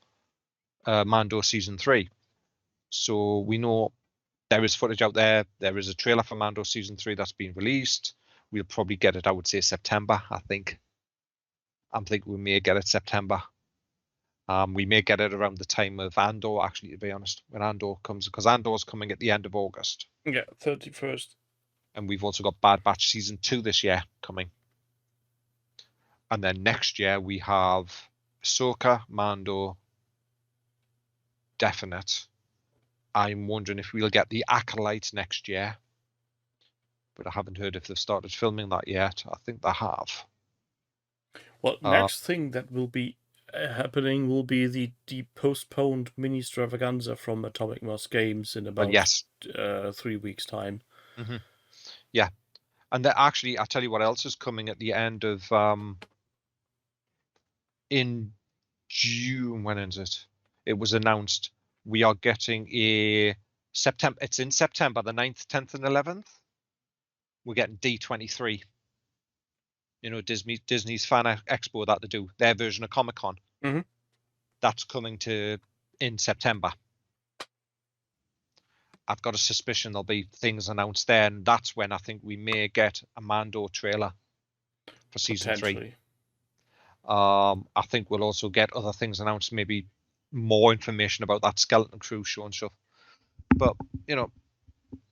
Mando season 3. So we know there is footage out there. There is a trailer for Mando season 3 that's been released. We'll probably get it, I would say, September. I think we may get it September. We may get it around the time of Andor, actually, to be honest, when Andor comes, because Andor's coming at the end of August. Yeah, 31st. And we've also got Bad Batch season 2 this year coming. And then next year we have Ahsoka, Mando, definite. I'm wondering if we'll get the Acolyte next year, but I haven't heard if they've started filming that yet. I think they have. Well, next thing that will be happening will be the postponed mini extravaganza from Atomic Mass Games in about 3 weeks' time. Mm-hmm. Yeah, and actually, I'll tell you what else is coming at the end of in June. When is it? It was announced. We are getting a September. It's in September, the 9th, 10th, and 11th. we're getting D23. You know, Disney's Fan Expo that they do, their version of Comic-Con. Mm-hmm. That's coming in September. I've got a suspicion there'll be things announced there, and that's when I think we may get a Mando trailer for season 3. I think we'll also get other things announced, maybe more information about that Skeleton Crew show and stuff. But, you know,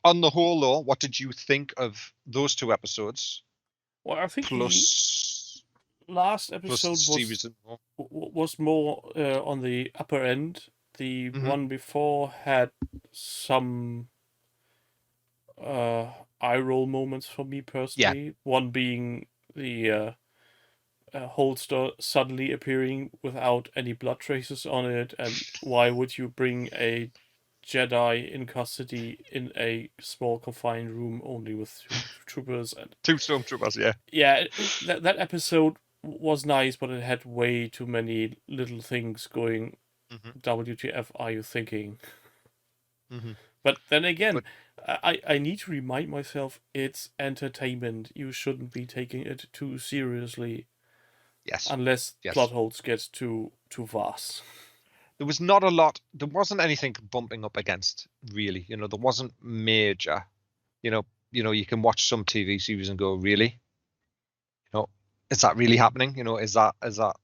on the whole, though, what did you think of those 2 episodes? Well, I think plus the last episode was more on the upper end. The one before had some eye roll moments for me personally. Yeah. One being the holster suddenly appearing without any blood traces on it, and why would you bring a Jedi in custody in a small confined room only with 2 troopers and 2 stormtroopers? Yeah, that episode was nice, but it had way too many little things going. WTF are you thinking? But then again, I need to remind myself it's entertainment. You shouldn't be taking it too seriously. Yes. Unless plot holes get too vast. There was not a lot. There wasn't anything bumping up against, really. You know, there wasn't major. You know, you can watch some TV series and go, really? You know, is that really happening? You know, is that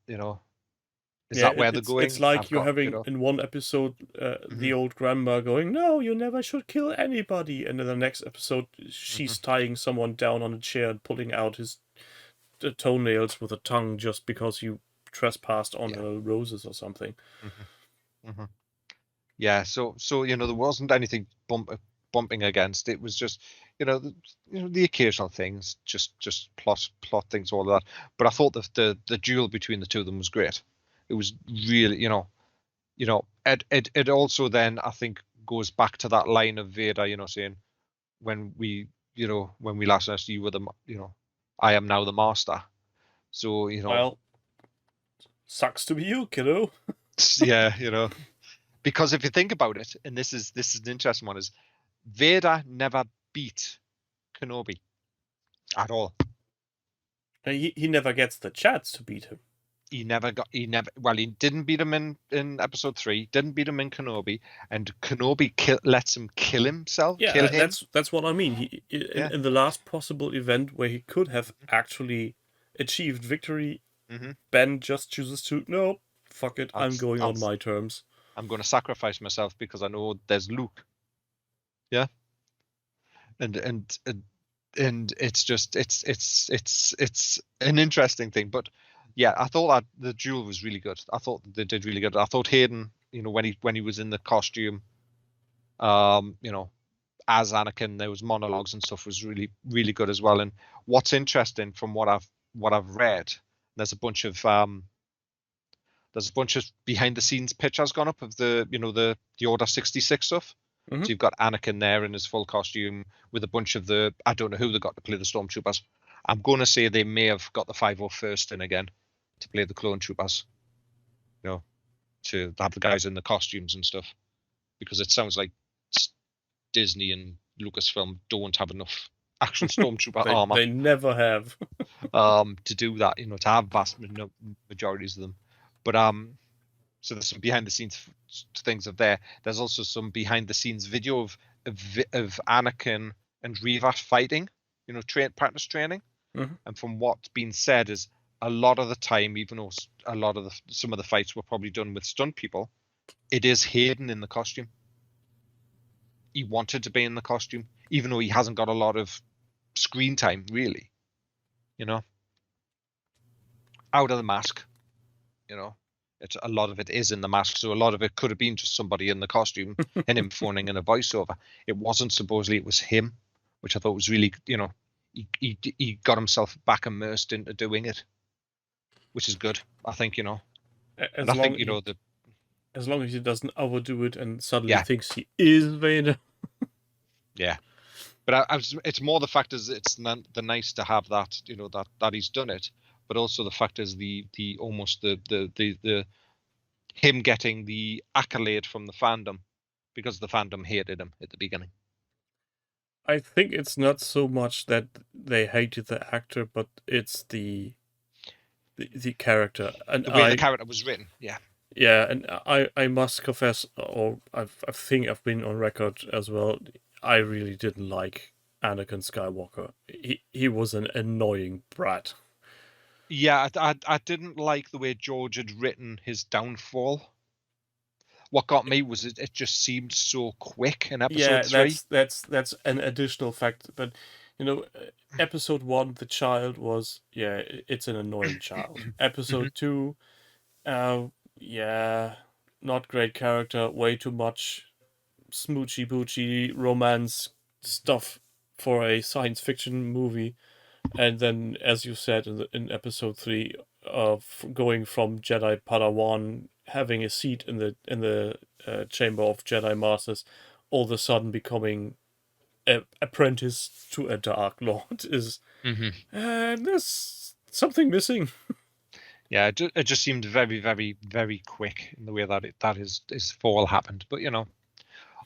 you know, is that where they're going? It's like you're having in one episode the old grandma going, "No, you never should kill anybody," and in the next episode she's tying someone down on a chair and pulling out his toenails with a tongue just because you trespassed on her roses or something. Yeah, so you know, there wasn't anything bumping against. It was just, you know, the occasional things, just plot things, all of that. But I thought the duel between the 2 of them was great. It was really, you know, it also then I think goes back to that line of Vader, you know, saying when we last asked you were the, you know, I am now the master. So, you know, well, sucks to be you, kiddo. Yeah, you know, because if you think about it, and this is an interesting one, is Vader never beat Kenobi at all. He never gets the chance to beat him. He didn't beat him in episode 3, didn't beat him in Kenobi, and Kenobi lets him kill himself. Yeah, kill him. That's what I mean. In the last possible event where he could have actually achieved victory, Ben just chooses to, no, fuck it, I'm going on my terms. I'm going to sacrifice myself because I know there's Luke. Yeah, and it's just it's an interesting thing, but yeah, I thought that the duel was really good. I thought they did really good. I thought Hayden, you know, when he was in the costume, you know, as Anakin, there was monologues and stuff, was really, really good as well. And what's interesting from what I've read, there's a bunch of behind the scenes pictures gone up of the, you know, the Order 66 stuff. So you've got Anakin there in his full costume with a bunch of I don't know who they got to play the stormtroopers. I'm going to say they may have got the 501st in again to play the clone troopers, you know, to have the guys in the costumes and stuff, because it sounds like Disney and Lucasfilm don't have enough actual stormtrooper armor. They never have. To do that, you know, to have vast majorities of them. But so there's some behind the scenes things of there. There's also some behind the scenes video of Anakin and Reva fighting, you know, practice training. And from what's been said is a lot of the time, even though some of the fights were probably done with stunt people, it is Hayden in the costume. He wanted to be in the costume, even though he hasn't got a lot of screen time, really. You know, out of the mask, you know. A lot of it is in the mask, so a lot of it could have been just somebody in the costume and him phoning in a voiceover. It wasn't, supposedly it was him, which I thought was really, you know, he got himself back immersed into doing it, which is good, I think, you know. As long as he doesn't overdo it and suddenly thinks he is Vader. Yeah, but it's more the fact is it's the nice to have that, you know, that he's done it, but also the fact is the him getting the accolade from the fandom, because the fandom hated him at the beginning. I think it's not so much that they hated the actor, but it's the character. And the way the character was written. Yeah. Yeah, and I must confess, or I think I've been on record as well. I really didn't like Anakin Skywalker. He was an annoying brat. Yeah, I didn't like the way George had written his downfall. What got me was it just seemed so quick in episode 3. That's an additional fact. But episode 1, the child was it's an annoying child. Episode 2, yeah, not great character. Way too much smoochy boochy romance stuff for a science fiction movie. And then, as you said in episode 3, going from Jedi Padawan having a seat in the chamber of Jedi Masters, all of a sudden becoming an apprentice to a Dark Lord is there's something missing. Yeah, it just seemed very, very, very quick in the way that his fall happened. But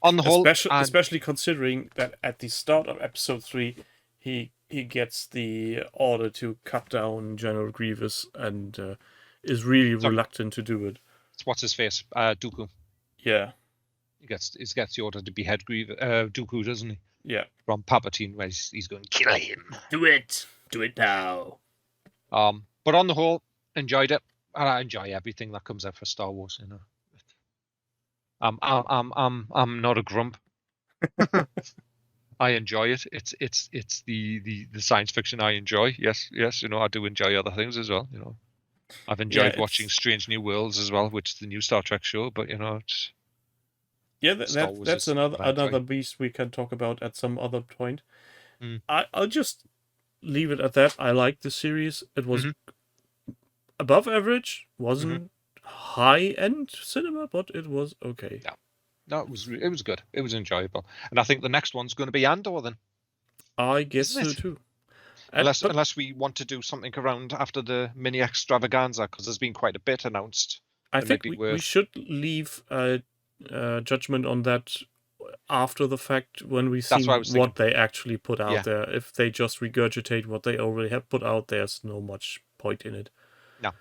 on the whole, especially considering that at the start of episode 3, he gets the order to cut down General Grievous and is really reluctant to do it. It's what's his face, Dooku. Yeah, he gets the order to behead Dooku, doesn't he? Yeah, from Palpatine, where he's going, kill him. Do it now. But on the whole, enjoyed it, and I enjoy everything that comes out for Star Wars. I'm not a grump. I enjoy it. It's the science fiction I enjoy. Yes. I do enjoy other things as well. I've enjoyed watching Strange New Worlds as well, which is the new Star Trek show. But it's that's another beast we can talk about at some other point. I'll just leave it at that. I liked the series. It was above average. Wasn't high end cinema, but it was okay. Yeah. No, it was good. It was enjoyable, and I think the next one's going to be Andor. Then I guess so too. Unless we want to do something around after the mini extravaganza, because there's been quite a bit announced. I think we should leave judgment on that after the fact, when we see what they actually put out there. If they just regurgitate what they already have put out, there's no much point in it. No.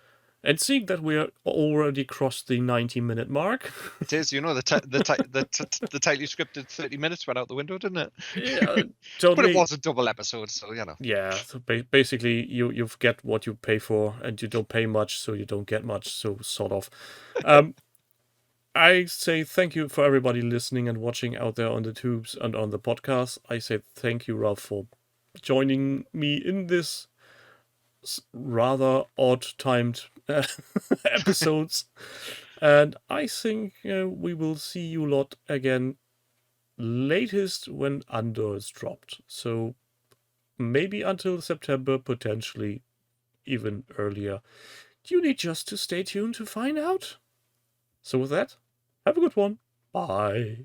And seeing that we're already crossed the 90-minute mark. It is, the tightly scripted 30 minutes went out the window, didn't it? Yeah, totally. But it was a double episode, so Yeah, so basically you get what you pay for, and you don't pay much, so you don't get much, so sort of. I say thank you for everybody listening and watching out there on the tubes and on the podcast. I say thank you, Ralph, for joining me in this rather odd-timed episodes. And I think we will see you lot again latest when Andor is dropped. So maybe until September, potentially even earlier. You need just to stay tuned to find out. So with that, have a good one. Bye.